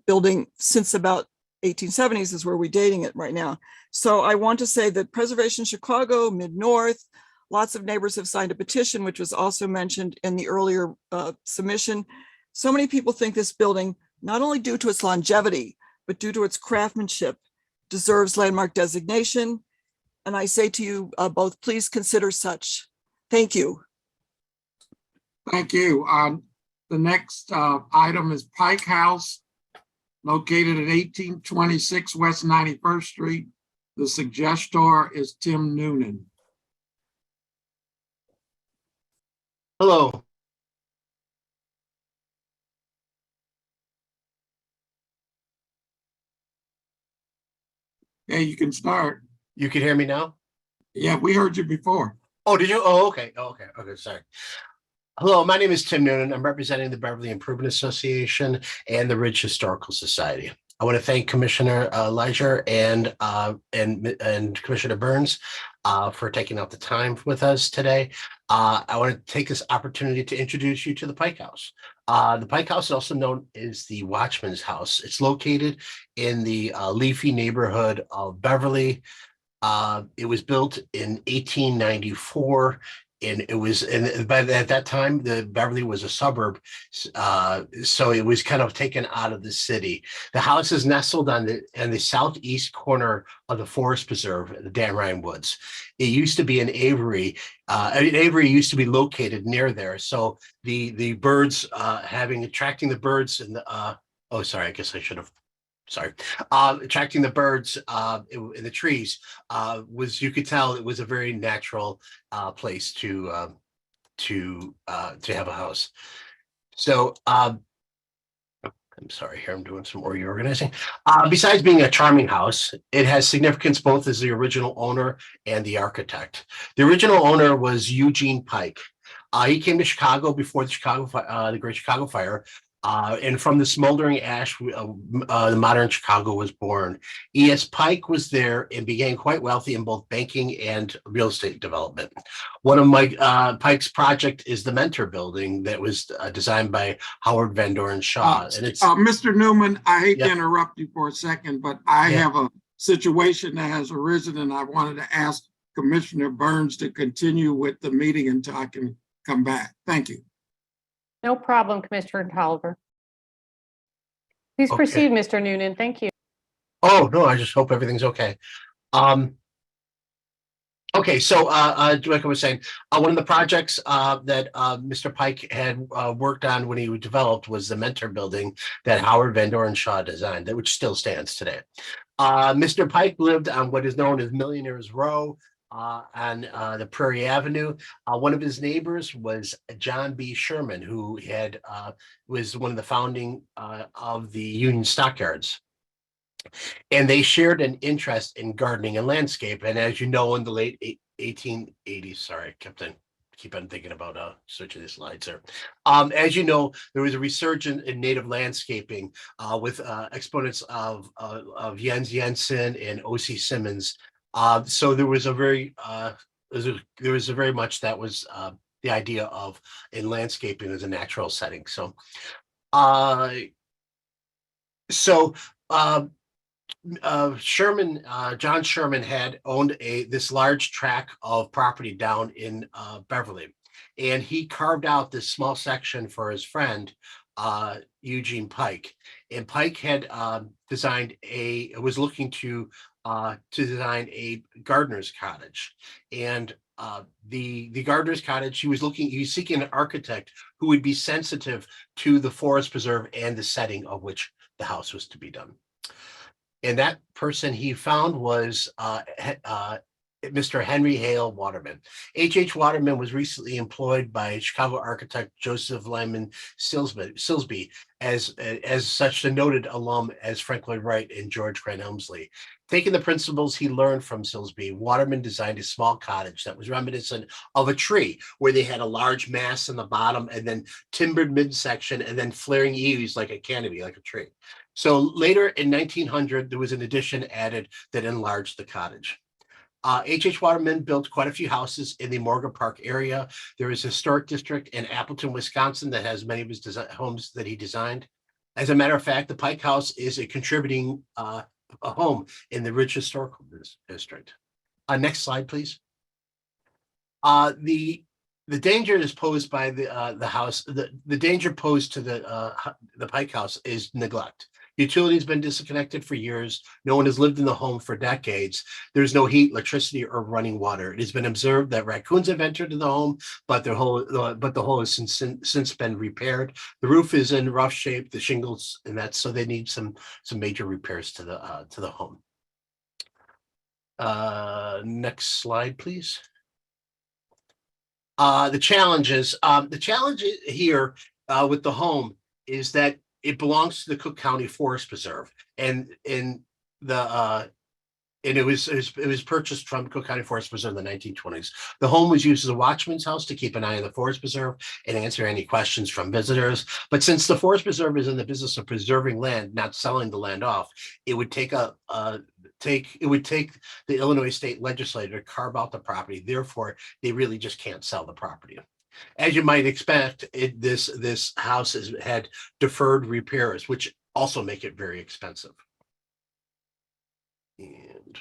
building since about 1870s is where we're dating it right now. So I want to say that Preservation Chicago, Mid-North, lots of neighbors have signed a petition, which was also mentioned in the earlier submission. So many people think this building, not only due to its longevity, but due to its craftsmanship, deserves landmark designation. And I say to you both, please consider such. Thank you. Thank you. The next item is Pike House, located at 1826 West 91st Street. The suggestor is Tim Noonan. Hello. Yeah, you can start. You can hear me now? Yeah, we heard you before. Oh, did you? Oh, okay. Oh, okay. Okay. Sorry. Hello, my name is Tim Noonan. I'm representing the Beverly Improvement Association and the Ridge Historical Society. I want to thank Commissioner Leisure and Commissioner Burns for taking out the time with us today. I want to take this opportunity to introduce you to the Pike House. The Pike House is also known as the Watchman's House. It's located in the leafy neighborhood of Beverly. It was built in 1894. And it was, at that time, the Beverly was a suburb, so it was kind of taken out of the city. The house is nestled on the southeast corner of the Forest Preserve, the Dan Ryan Woods. It used to be an aviary. Aviary used to be located near there, so the birds attracting the birds and the oh, sorry, I guess I should have. Sorry, attracting the birds in the trees was, you could tell it was a very natural place to have a house. So I'm sorry, here I'm doing some reorganizing. Besides being a charming house, it has significance both as the original owner and the architect. The original owner was Eugene Pike. He came to Chicago before the Great Chicago Fire. And from the smoldering ash, the modern Chicago was born. E.S. Pike was there and became quite wealthy in both banking and real estate development. One of Pike's project is the Mentor Building that was designed by Howard Van Doren Shaw. And it's Mr. Newman, I hate to interrupt you for a second, but I have a situation that has arisen, and I wanted to ask Commissioner Burns to continue with the meeting until I can come back. Thank you. No problem, Commissioner Tolliver. Please proceed, Mr. Noonan. Thank you. Oh, no, I just hope everything's okay. Okay, so like I was saying, one of the projects that Mr. Pike had worked on when he developed was the Mentor Building that Howard Van Doren Shaw designed, which still stands today. Mr. Pike lived on what is known as Millionaires Row on the Prairie Avenue. One of his neighbors was John B. Sherman, who was one of the founding of the Union Stockyards. And they shared an interest in gardening and landscape. And as you know, in the late 1880s, sorry, keep on thinking about switching the slides there. As you know, there was a resurgence in native landscaping with exponents of Jens Jensen and O.C. Simmons. So there was a very much that was the idea of in landscaping as a natural setting. So, John Sherman had owned this large tract of property down in Beverly, and he carved out this small section for his friend Eugene Pike. And Pike had was looking to design a gardener's cottage, and the gardener's cottage, he was seeking an architect who would be sensitive to the Forest Preserve and the setting of which the house was to be done. And that person he found was Mr. Henry Hale Waterman. H.H. Waterman was recently employed by Chicago architect Joseph Lyman Silsby as such a noted alum as Frank Lloyd Wright and George Grant Elmsley. Taking the principles he learned from Silsby, Waterman designed a small cottage that was reminiscent of a tree, where they had a large mass in the bottom and then timbered midsection and then flaring eaves like a canopy, like a tree. So later in 1900, there was an addition added that enlarged the cottage. H.H. Waterman built quite a few houses in the Morgan Park area. There is a historic district in Appleton, Wisconsin that has many of his homes that he designed. As a matter of fact, the Pike House is a contributing a home in the Ridge Historical District. Next slide, please. The danger is posed by the house. The danger posed to the Pike House is neglect. Utility's been disconnected for years. No one has lived in the home for decades. There's no heat, electricity, or running water. It has been observed that raccoons have entered the home, but the hole has since been repaired. The roof is in rough shape, the shingles, and that's so they need some major repairs to the home. Next slide, please. The challenge here with the home is that it belongs to the Cook County Forest Preserve, and it was purchased from Cook County Forest Preserve in the 1920s. The home was used as a watchman's house to keep an eye on the Forest Preserve and answer any questions from visitors. But since the Forest Preserve is in the business of preserving land, not selling the land off, it would take the Illinois State Legislature to carve out the property. Therefore, they really just can't sell the property. As you might expect, this house has had deferred repairs, which also make it very expensive. And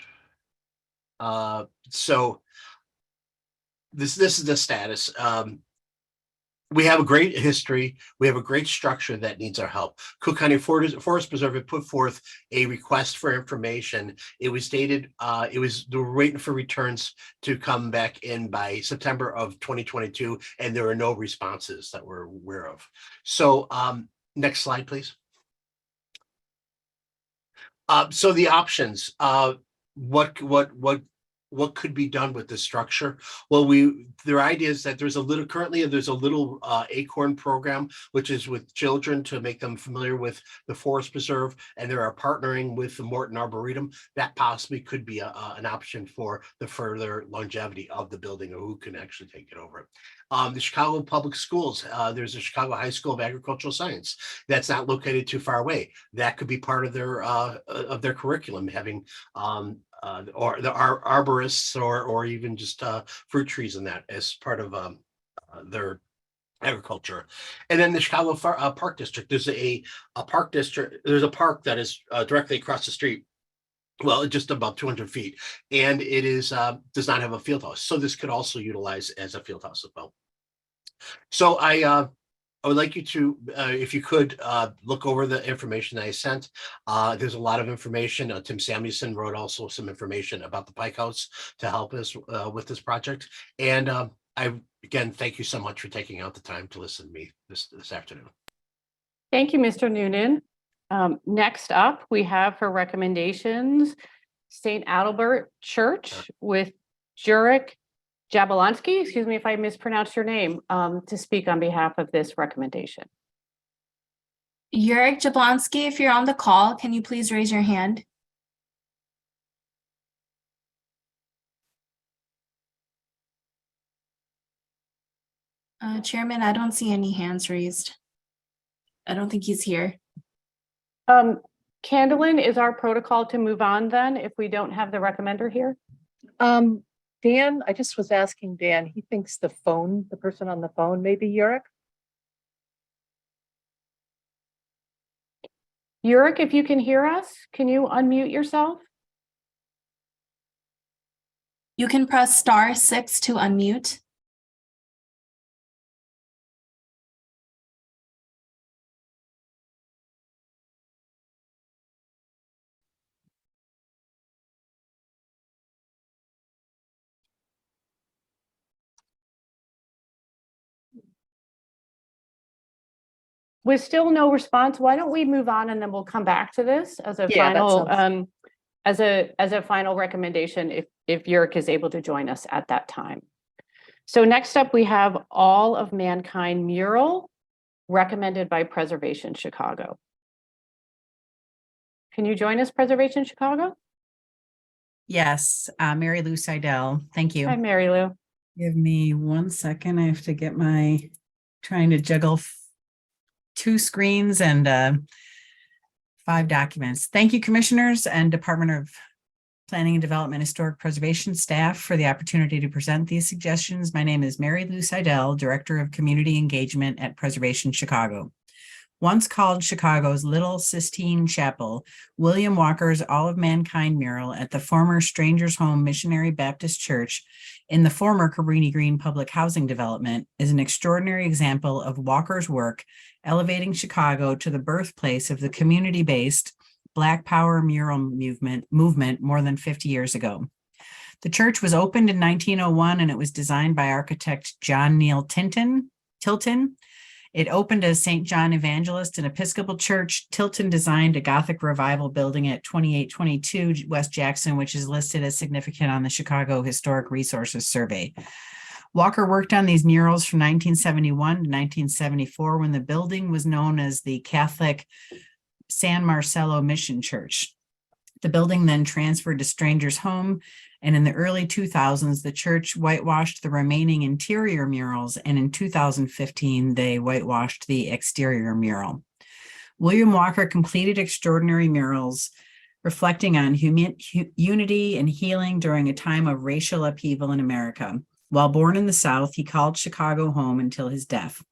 so this is the status. We have a great history. We have a great structure that needs our help. Cook County Forest Preserve had put forth a request for information. It was dated, they were waiting for returns to come back in by September of 2022, and there were no responses that we're aware of. So next slide, please. So the options, what could be done with this structure? Well, their idea is that there's a little ACORN program, which is with children to make them familiar with the Forest Preserve, and they are partnering with the Morton Arboretum. That possibly could be an option for the further longevity of the building, or who can actually take it over. The Chicago Public Schools, there's a Chicago High School of Agricultural Science that's not located too far away. That could be part of their curriculum, having or the arborists or even just fruit trees in that as part of their agriculture. And then the Chicago Park District, there's a park district, there's a park that is directly across the street. Well, just about 200 feet, and it is does not have a field house. So this could also utilize as a field house as well. So I would like you to, if you could, look over the information that I sent. There's a lot of information. Tim Samuelson wrote also some information about the Pike House to help us with this project. And again, thank you so much for taking out the time to listen to me this afternoon. Thank you, Mr. Noonan. Next up, we have for recommendations, St. Adalbert Church with Jurek Jablonski, excuse me if I mispronounced your name, to speak on behalf of this recommendation. Jurek Jablonski, if you're on the call, can you please raise your hand? Chairman, I don't see any hands raised. I don't think he's here. Candlin, is our protocol to move on then if we don't have the recommender here? Dan, I just was asking Dan, he thinks the person on the phone may be Jurek. Jurek, if you can hear us, can you unmute yourself? You can press *6 to unmute. With still no response, why don't we move on and then we'll come back to this as a final as a final recommendation if Jurek is able to join us at that time. So next up we have All of Mankind mural recommended by Preservation Chicago. Can you join us, Preservation Chicago? Yes, Mary Lou Seidel. Thank you. Hi, Mary Lou. Give me 1 second. I have to get trying to juggle 2 screens and 5 documents. Thank you, commissioners and Department of Planning and Development Historic Preservation staff for the opportunity to present these suggestions. My name is Mary Lou Seidel, Director of Community Engagement at Preservation Chicago. Once called Chicago's Little Sistine Chapel, William Walker's All of Mankind mural at the former Strangers Home Missionary Baptist Church in the former Cabrini Green Public Housing Development is an extraordinary example of Walker's work elevating Chicago to the birthplace of the community-based Black Power mural movement more than 50 years ago. The church was opened in 1901 and it was designed by architect John Neal Tilton. It opened as St. John Evangelist and Episcopal Church. Tilton designed a Gothic Revival building at 2822 West Jackson, which is listed as significant on the Chicago Historic Resources Survey. Walker worked on these murals from 1971 to 1974 when the building was known as the Catholic San Marcello Mission Church. The building then transferred to Stranger's Home, and in the early 2000s, the church whitewashed the remaining interior murals, and in 2015, they whitewashed the exterior mural. William Walker completed extraordinary murals reflecting on unity and healing during a time of racial upheaval in America. While born in the South, he called Chicago home until his death.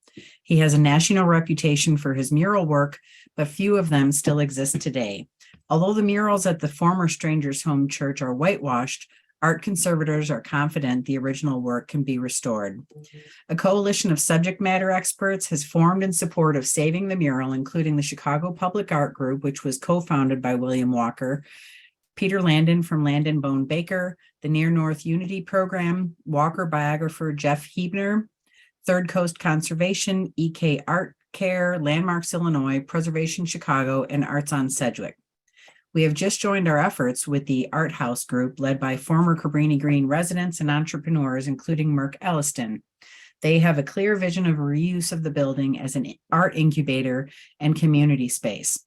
He has a national reputation for his mural work, but few of them still exist today. Although the murals at the former Stranger's Home Church are whitewashed, art conservators are confident the original work can be restored. A coalition of subject matter experts has formed in support of saving the mural, including the Chicago Public Art Group, which was co-founded by William Walker, Peter Landon from Landon Bone Baker, the Near North Unity Program, Walker biographer Jeff Hebner, Third Coast Conservation, EK Art Care, Landmarks Illinois, Preservation Chicago, and Arts on Sedgwick. We have just joined our efforts with the Art House Group led by former Cabrini Green residents and entrepreneurs, including Merck Elliston. They have a clear vision of reuse of the building as an art incubator and community space.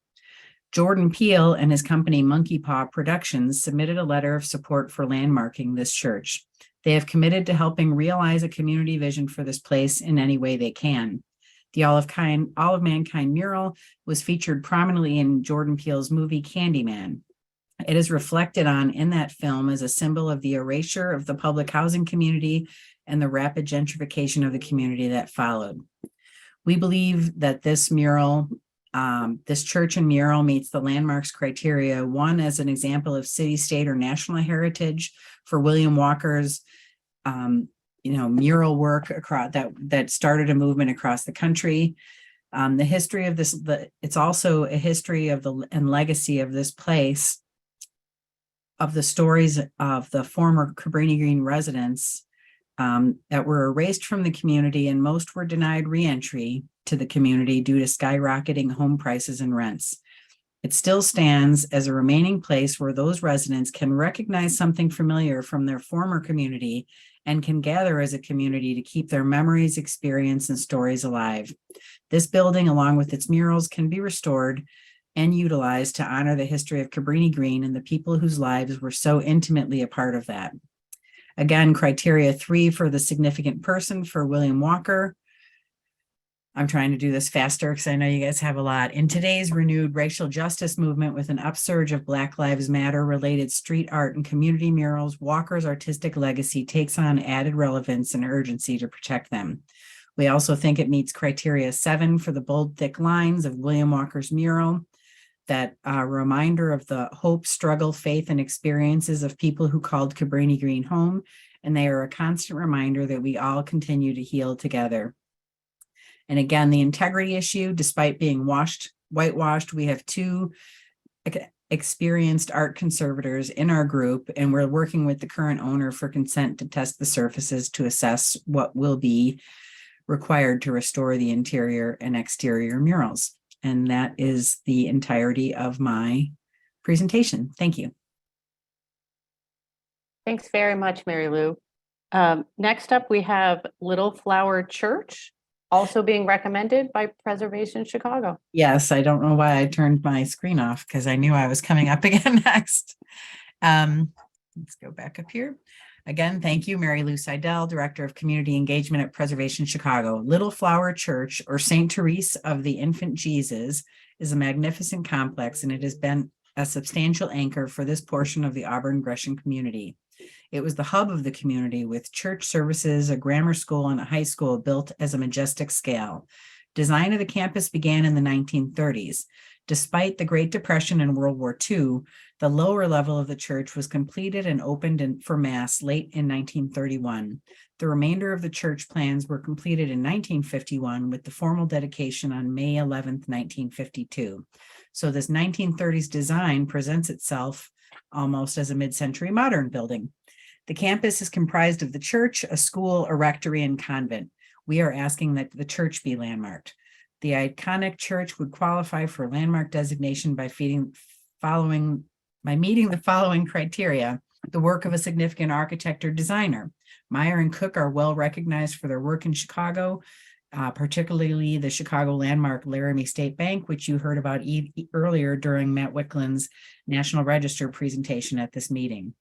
Jordan Peele and his company Monkey Paw Productions submitted a letter of support for landmarking this church. They have committed to helping realize a community vision for this place in any way they can. The All of Mankind mural was featured prominently in Jordan Peele's movie Candyman. It is reflected on in that film as a symbol of the erasure of the public housing community and the rapid gentrification of the community that followed. We believe that this mural, this church and mural meets the landmarks criteria, one as an example of city, state, or national heritage for William Walker's mural work across that started a movement across the country. The history of this, it's also a history of and legacy of this place, of the stories of the former Cabrini Green residents that were erased from the community, and most were denied re-entry to the community due to skyrocketing home prices and rents. It still stands as a remaining place where those residents can recognize something familiar from their former community and can gather as a community to keep their memories, experience, and stories alive. This building, along with its murals, can be restored and utilized to honor the history of Cabrini Green and the people whose lives were so intimately a part of that. Again, criteria 3 for the significant person for William Walker. I'm trying to do this faster because I know you guys have a lot. In today's renewed racial justice movement with an upsurge of Black Lives Matter related street art and community murals, Walker's artistic legacy takes on added relevance and urgency to protect them. We also think it meets criteria 7 for the bold, thick lines of William Walker's mural, that reminder of the hope, struggle, faith, and experiences of people who called Cabrini Green home, and they are a constant reminder that we all continue to heal together. And again, the integrity issue, despite being whitewashed, we have 2 experienced art conservators in our group, and we're working with the current owner for consent to test the surfaces to assess what will be required to restore the interior and exterior murals. And that is the entirety of my presentation. Thank you. Thanks very much, Mary Lou. Next up, we have Little Flower Church, also being recommended by Preservation Chicago. Yes, I don't know why I turned my screen off because I knew I was coming up again next. Let's go back up here. Again, thank you, Mary Lou Seidel, Director of Community Engagement at Preservation Chicago. Little Flower Church, or St. Therese of the Infant Jesus, is a magnificent complex, and it has been a substantial anchor for this portion of the Auburn Gresham community. It was the hub of the community with church services, a grammar school, and a high school built as a majestic scale. Design of the campus began in the 1930s. Despite the Great Depression and World War II, the lower level of the church was completed and opened for mass late in 1931. The remainder of the church plans were completed in 1951 with the formal dedication on May 11th, 1952. So this 1930s design presents itself almost as a mid-century modern building. The campus is comprised of the church, a school, a rectory, and convent. We are asking that the church be landmarked. The iconic church would qualify for landmark designation by meeting the following criteria: the work of a significant architect or designer. Meyer and Cook are well recognized for their work in Chicago, particularly the Chicago landmark Laramie State Bank, which you heard about earlier during Matt Wickland's National Register presentation at this meeting.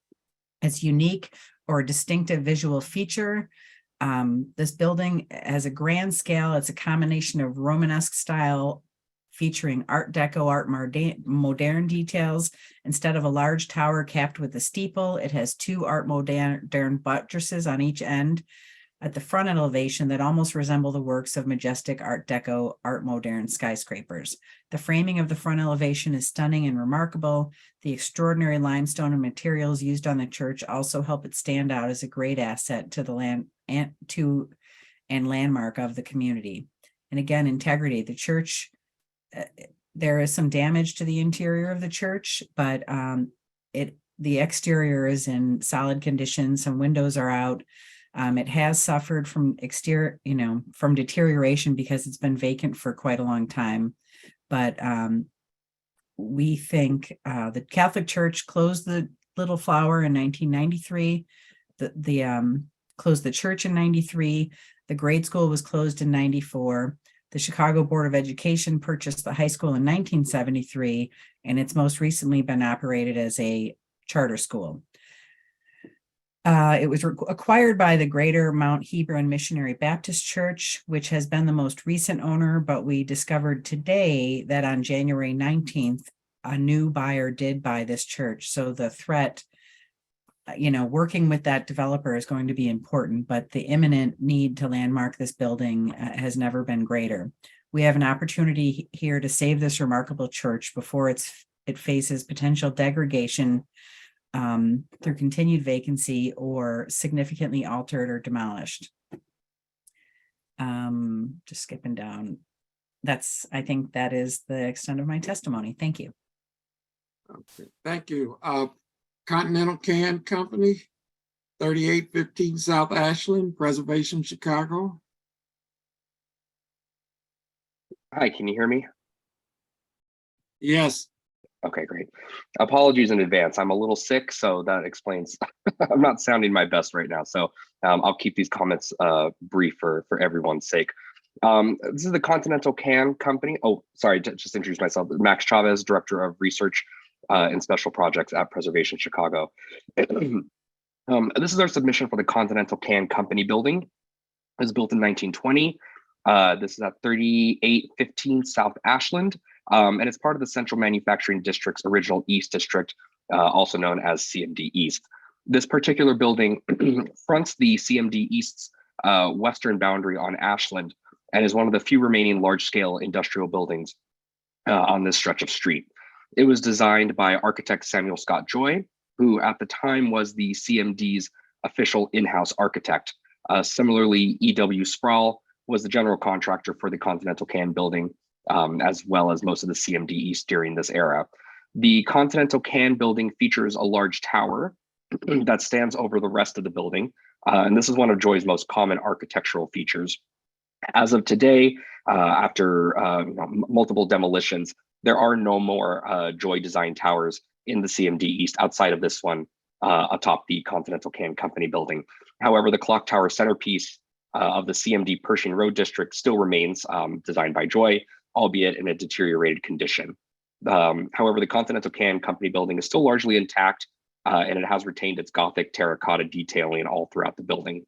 Its unique or distinctive visual feature. This building has a grand scale. It's a combination of Romanesque style featuring Art Deco, Art Moderne details. Instead of a large tower capped with a steeple, it has two Art Moderne buttresses on each end at the front elevation that almost resemble the works of majestic Art Deco, Art Moderne skyscrapers. The framing of the front elevation is stunning and remarkable. The extraordinary limestone and materials used on the church also help it stand out as a great asset to the land and landmark of the community. And again, integrity. The church, there is some damage to the interior of the church, but the exterior is in solid condition. Some windows are out. It has suffered from from deterioration because it's been vacant for quite a long time. But we think the Catholic Church closed the Little Flower in 1993. Closed the church in 93. The grade school was closed in 94. The Chicago Board of Education purchased the high school in 1973, and it's most recently been operated as a charter school. It was acquired by the Greater Mount Hebron Missionary Baptist Church, which has been the most recent owner, but we discovered today that on January 19th, a new buyer did buy this church. So the threat, working with that developer is going to be important, but the imminent need to landmark this building has never been greater. We have an opportunity here to save this remarkable church before it faces potential degradation through continued vacancy or significantly altered or demolished. Just skipping down. I think that is the extent of my testimony. Thank you. Okay, thank you. Continental Can Company, 3815 South Ashland, Preservation, Chicago. Hi, can you hear me? Yes. Okay, great. Apologies in advance. I'm a little sick, so that explains. I'm not sounding my best right now, so I'll keep these comments brief for everyone's sake. This is the Continental Can Company. Oh, sorry, just introduce myself. Max Chavez, Director of Research and Special Projects at Preservation Chicago. This is our submission for the Continental Can Company building. It was built in 1920. This is at 3815 South Ashland. And it's part of the Central Manufacturing District's original East District, also known as CMD East. This particular building fronts the CMD East's western boundary on Ashland and is one of the few remaining large-scale industrial buildings on this stretch of street. It was designed by architect Samuel Scott Joy, who at the time was the CMD's official in-house architect. Similarly, E.W. Sproul was the general contractor for the Continental Can building, as well as most of the CMD East during this era. The Continental Can building features a large tower that stands over the rest of the building. And this is one of Joy's most common architectural features. As of today, after multiple demolitions, there are no more Joy design towers in the CMD East outside of this one atop the Continental Can Company building. However, the clock tower centerpiece of the CMD Pershing Road District still remains, designed by Joy, albeit in a deteriorated condition. However, the Continental Can Company building is still largely intact, and it has retained its Gothic terracotta detailing all throughout the building.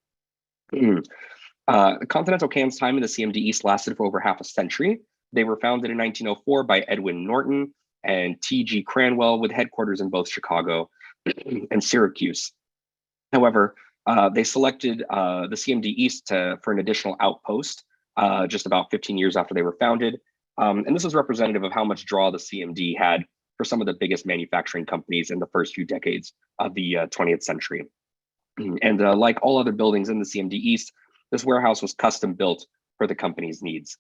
Continental Can's time in the CMD East lasted for over half a century. They were founded in 1904 by Edwin Norton and T.G. Cranwell, with headquarters in both Chicago and Syracuse. However, they selected the CMD East for an additional outpost just about 15 years after they were founded. And this is representative of how much draw the CMD had for some of the biggest manufacturing companies in the first few decades of the 20th century. And like all other buildings in the CMD East, this warehouse was custom built for the company's needs.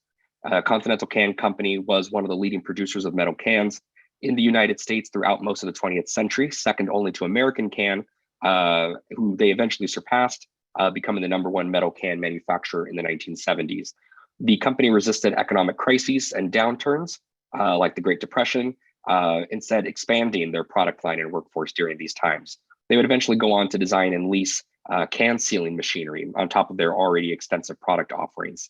Continental Can Company was one of the leading producers of metal cans in the United States throughout most of the 20th century, second only to American Can, who they eventually surpassed, becoming the #1 metal can manufacturer in the 1970s. The company resisted economic crises and downturns, like the Great Depression, instead expanding their product line and workforce during these times. They would eventually go on to design and lease can sealing machinery on top of their already extensive product offerings.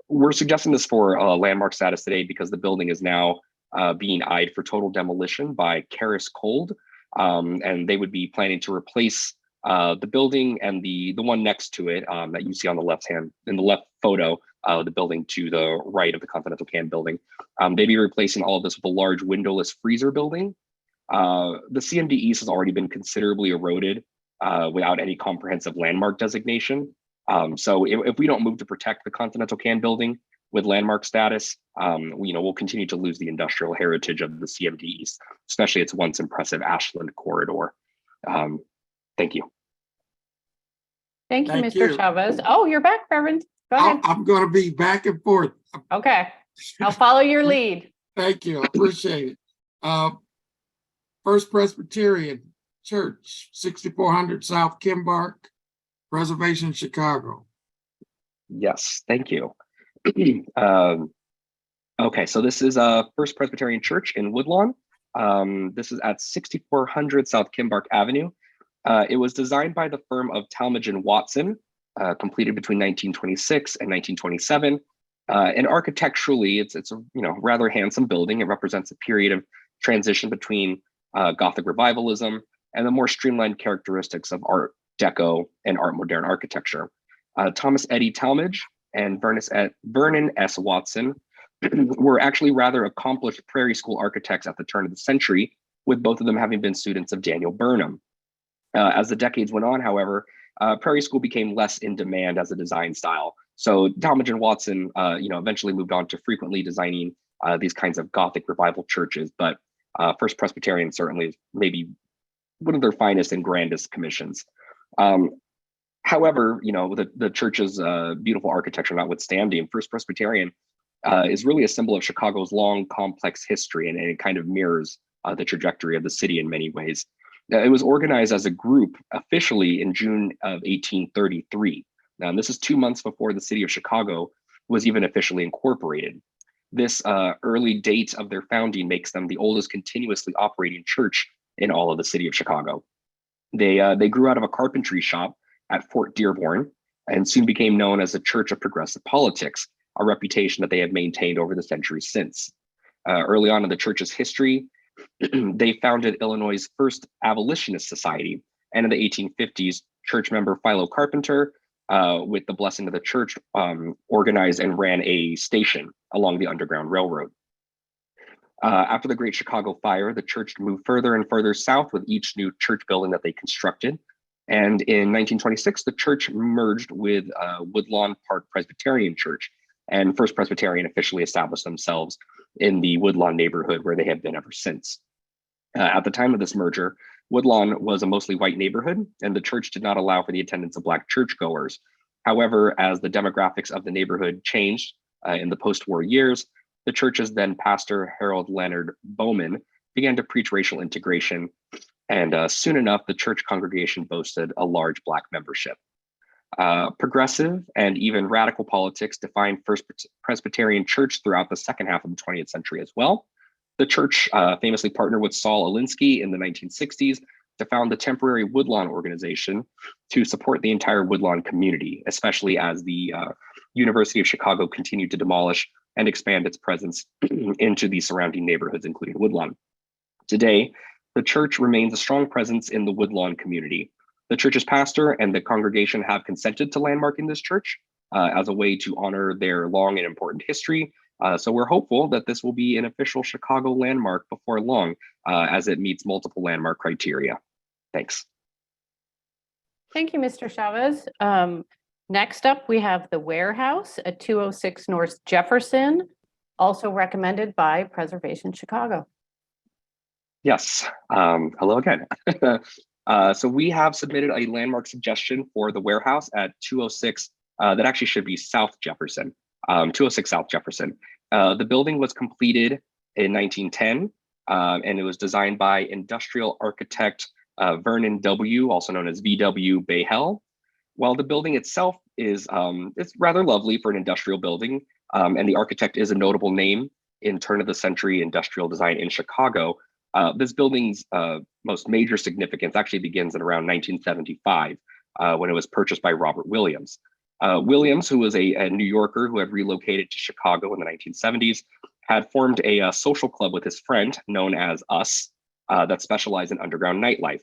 We're suggesting this for landmark status today because the building is now being eyed for total demolition by Karis Cold, and they would be planning to replace the building and the one next to it that you see on the left photo, the building to the right of the Continental Can building. They'd be replacing all of this with a large windowless freezer building. The CMD East has already been considerably eroded without any comprehensive landmark designation. So if we don't move to protect the Continental Can building with landmark status, we'll continue to lose the industrial heritage of the CMD East, especially its once impressive Ashland corridor. Thank you. Thank you, Thank Mr. you. Chavez. Oh, you're back, Reverend. Go ahead. I'm going to be back and forth. Okay, I'll follow your lead. Thank you. I appreciate it. First Presbyterian Church, 6400 South Kimbark, Preservation, Chicago. Yes, thank you. Okay, so this is First Presbyterian Church in Woodlawn. This is at 6400 South Kimbark Avenue. It was designed by the firm of Talmadge and Watson, completed between 1926 and 1927. And architecturally, it's a rather handsome building. It represents a period of transition between Gothic revivalism and the more streamlined characteristics of Art Deco and Art Moderne architecture. Thomas Eddie Talmadge and Vernon S. Watson were actually rather accomplished Prairie School architects at the turn of the century, with both of them having been students of Daniel Burnham. As the decades went on, however, Prairie School became less in demand as a design style. So Talmadge and Watson, eventually moved on to frequently designing these kinds of Gothic revival churches. But First Presbyterian certainly is maybe one of their finest and grandest commissions. However, the church's beautiful architecture notwithstanding, First Presbyterian is really a symbol of Chicago's long, complex history, and it kind of mirrors the trajectory of the city in many ways. It was organized as a group officially in June of 1833. Now, this is 2 months before the city of Chicago was even officially incorporated. This early date of their founding makes them the oldest continuously operating church in all of the city of Chicago. They grew out of a carpentry shop at Fort Dearborn and soon became known as a church of progressive politics, a reputation that they have maintained over the centuries since. Early on in the church's history, they founded Illinois' first abolitionist society, and in the 1850s, church member Philo Carpenter, with the blessing of the church, organized and ran a station along the Underground Railroad. After the Great Chicago Fire, the church moved further and further south with each new church building that they constructed. And in 1926, the church merged with Woodlawn Park Presbyterian Church, and First Presbyterian officially established themselves in the Woodlawn neighborhood where they have been ever since. At the time of this merger, Woodlawn was a mostly white neighborhood, and the church did not allow for the attendance of Black churchgoers. However, as the demographics of the neighborhood changed in the post-war years, the church's then pastor, Harold Leonard Bowman, began to preach racial integration, and soon enough, the church congregation boasted a large Black membership. Progressive and even radical politics defined First Presbyterian Church throughout the second half of the 20th century as well. The church famously partnered with Saul Alinsky in the 1960s to found the temporary Woodlawn organization to support the entire Woodlawn community, especially as the University of Chicago continued to demolish and expand its presence into the surrounding neighborhoods, including Woodlawn. Today, the church remains a strong presence in the Woodlawn community. The church's pastor and the congregation have consented to landmarking this church as a way to honor their long and important history. So we're hopeful that this will be an official Chicago landmark before long, as it meets multiple landmark criteria. Thanks. Thank you, Mr. Chavez. Next up, we have the warehouse at 206 North Jefferson, also recommended by Preservation Chicago. Yes, hello again. So we have submitted a landmark suggestion for the warehouse at 206, that actually should be South Jefferson, 206 South Jefferson. The building was completed in 1910, and it was designed by industrial architect Vernon W., also known as VW Behel. While the building itself is it's rather lovely for an industrial building, and the architect is a notable name in turn of the century industrial design in Chicago, this building's most major significance actually begins in around 1975, when it was purchased by Robert Williams. Williams, who was a New Yorker who had relocated to Chicago in the 1970s, had formed a social club with his friend known as US that specialized in underground nightlife.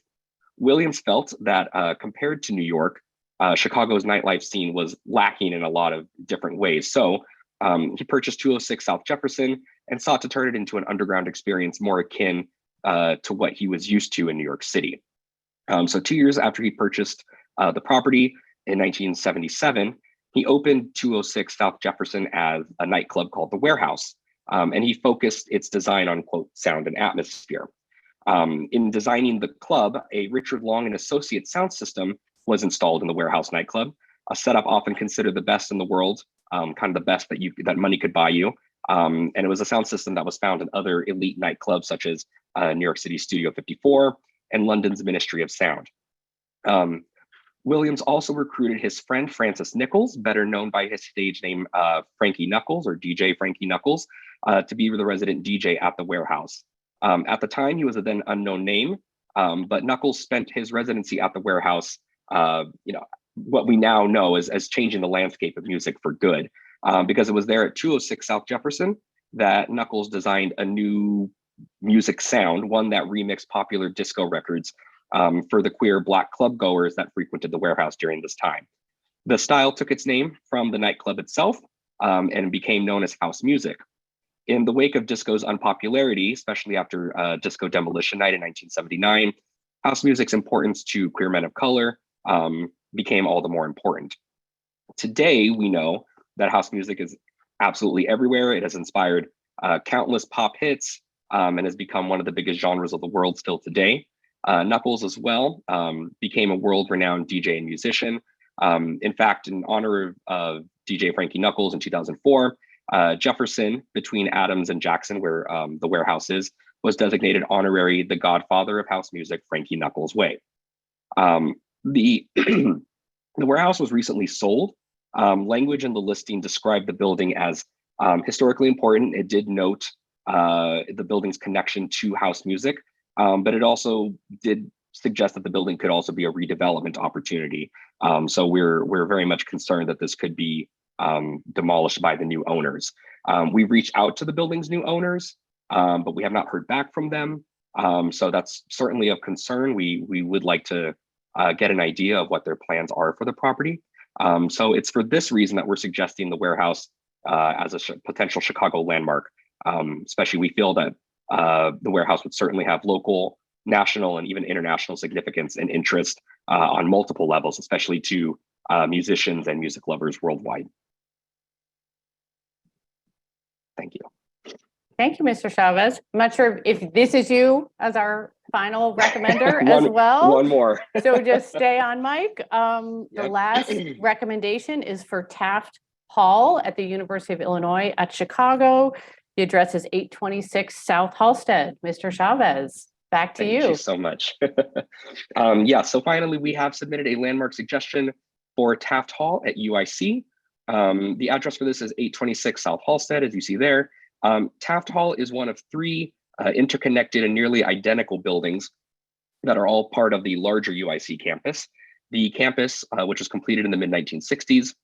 Williams felt that compared to New York, Chicago's nightlife scene was lacking in a lot of different ways. So he purchased 206 South Jefferson and sought to turn it into an underground experience more akin to what he was used to in New York City. So 2 years after he purchased the property in 1977, he opened 206 South Jefferson as a nightclub called The Warehouse. And he focused its design on, quote, sound and atmosphere. In designing the club, a Richard Long and Associates sound system was installed in the Warehouse nightclub, a setup often considered the best in the world, kind of the best that money could buy you. And it was a sound system that was found in other elite nightclubs such as New York City Studio 54 and London's Ministry of Sound. Williams also recruited his friend Francis Nichols, better known by his stage name Frankie Knuckles, or DJ Frankie Knuckles, to be the resident DJ at the Warehouse. At the time, he was a then unknown name, but Knuckles spent his residency at the Warehouse, what we now know as changing the landscape of music for good, because it was there at 206 South Jefferson that Knuckles designed a new music sound, one that remixed popular disco records for the queer Black club goers that frequented the Warehouse during this time. The style took its name from the nightclub itself and became known as house music. In the wake of disco's unpopularity, especially after Disco Demolition Night in 1979, house music's importance to queer men of color became all the more important. Today, we know that house music is absolutely everywhere. It has inspired countless pop hits and has become one of the biggest genres of the world still today. Knuckles as well became a world-renowned DJ and musician. In fact, in honor of DJ Frankie Knuckles in 2004, Jefferson, between Adams and Jackson, where the Warehouse is, was designated honorary the godfather of house music, Frankie Knuckles Way. The Warehouse was recently sold. Language in the listing described the building as historically important. It did note the building's connection to house music, but it also did suggest that the building could also be a redevelopment opportunity. So we're very much concerned that this could be demolished by the new owners. We reached out to the building's new owners, but we have not heard back from them. So that's certainly of concern. We would like to get an idea of what their plans are for the property. So it's for this reason that we're suggesting the Warehouse as a potential Chicago landmark. Especially we feel that the Warehouse would certainly have local, national, and even international significance and interest on multiple levels, especially to musicians and music lovers worldwide. Thank you. Thank you, Mr. Chavez. I'm not sure if this is you as our final recommender as well. One more. So just stay on mic. The last recommendation is for Taft Hall at the University of Illinois at Chicago. The address is 826 South Halsted. Mr. Chavez, back to you. Thank you so much. So finally, we have submitted a landmark suggestion for Taft Hall at UIC. The address for this is 826 South Halsted, as you see there. Taft Hall is one of three interconnected and nearly identical buildings that are all part of the larger UIC campus. The campus, which was completed in the mid-1960s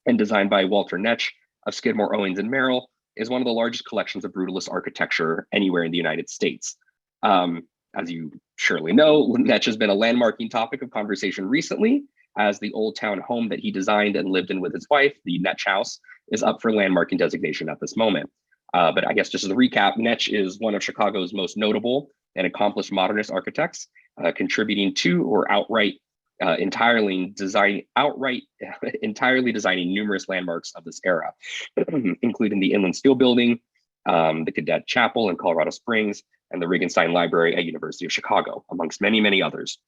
and designed by Walter Netsch of Skidmore, Owings and Merrill, is one of the largest collections of brutalist architecture anywhere in the United States. As you surely know, Netsch has been a landmarking topic of conversation recently, as the Old Town home that he designed and lived in with his wife, the Netsch House, is up for landmarking designation at this moment. But I guess just as a recap, Netsch is one of Chicago's most notable and accomplished modernist architects, contributing to or outright entirely designing numerous landmarks of this era, including the Inland Steel Building, the Cadet Chapel in Colorado Springs, and the Regenstein Library at University of Chicago, amongst many, many others.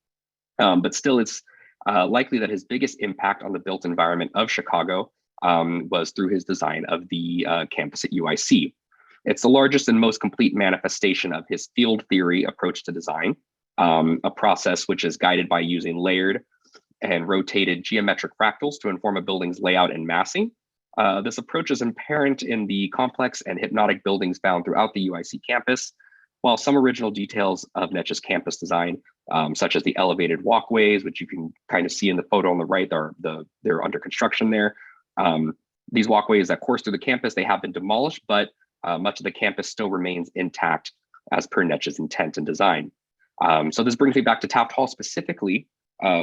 But still, it's likely that his biggest impact on the built environment of Chicago was through his design of the campus at UIC. It's the largest and most complete manifestation of his field theory approach to design, a process which is guided by using layered and rotated geometric fractals to inform a building's layout and massing. This approach is apparent in the complex and hypnotic buildings found throughout the UIC campus, while some original details of Netsch's campus design, such as the elevated walkways, which you can kind of see in the photo on the right, they're under construction there. These walkways that course through the campus, they have been demolished, but much of the campus still remains intact as per Netsch's intent and design. So this brings me back to Taft Hall specifically,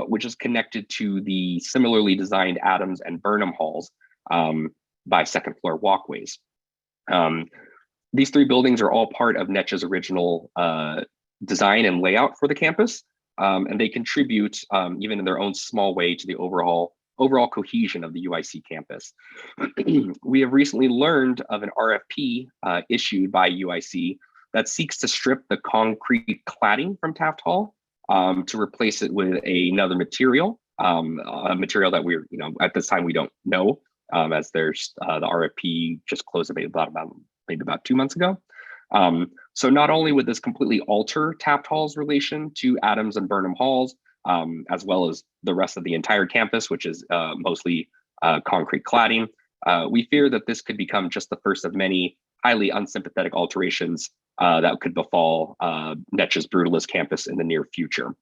which is connected to the similarly designed Adams and Burnham halls by second floor walkways. These three buildings are all part of Netsch's original design and layout for the campus, and they contribute, even in their own small way, to the overall cohesion of the UIC campus. We have recently learned of an RFP issued by UIC that seeks to strip the concrete cladding from Taft Hall to replace it with another material, a material that we're, at this time we don't know, as there's the RFP just closed maybe about 2 months ago. So not only would this completely alter Taft Hall's relation to Adams and Burnham halls, as well as the rest of the entire campus, which is mostly concrete cladding, we fear that this could become just the first of many highly unsympathetic alterations that could befall Netsch's Brutalist campus in the near future.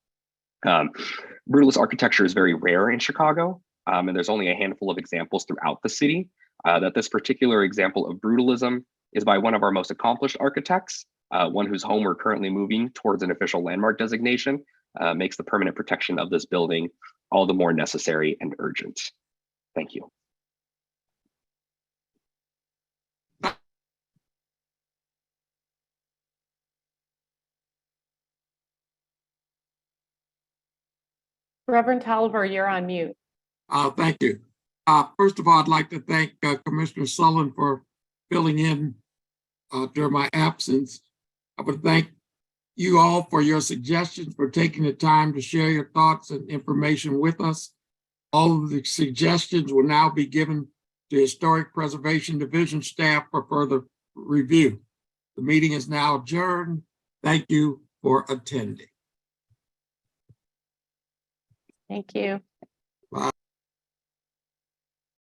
Brutalist architecture is very rare in Chicago, and there's only a handful of examples throughout the city. That this particular example of brutalism is by one of our most accomplished architects, one whose home we're currently moving towards an official landmark designation, makes the permanent protection of this building all the more necessary and urgent. Thank you. Reverend Tolliver, you're on mute. Thank you. First of all, I'd like to thank Commissioner Sullivan for filling in during my absence. I would thank you all for your suggestions, for taking the time to share your thoughts and information with us. All of the suggestions will now be given to Historic Preservation Division staff for further review. The meeting is now adjourned. Thank you for attending. Thank you.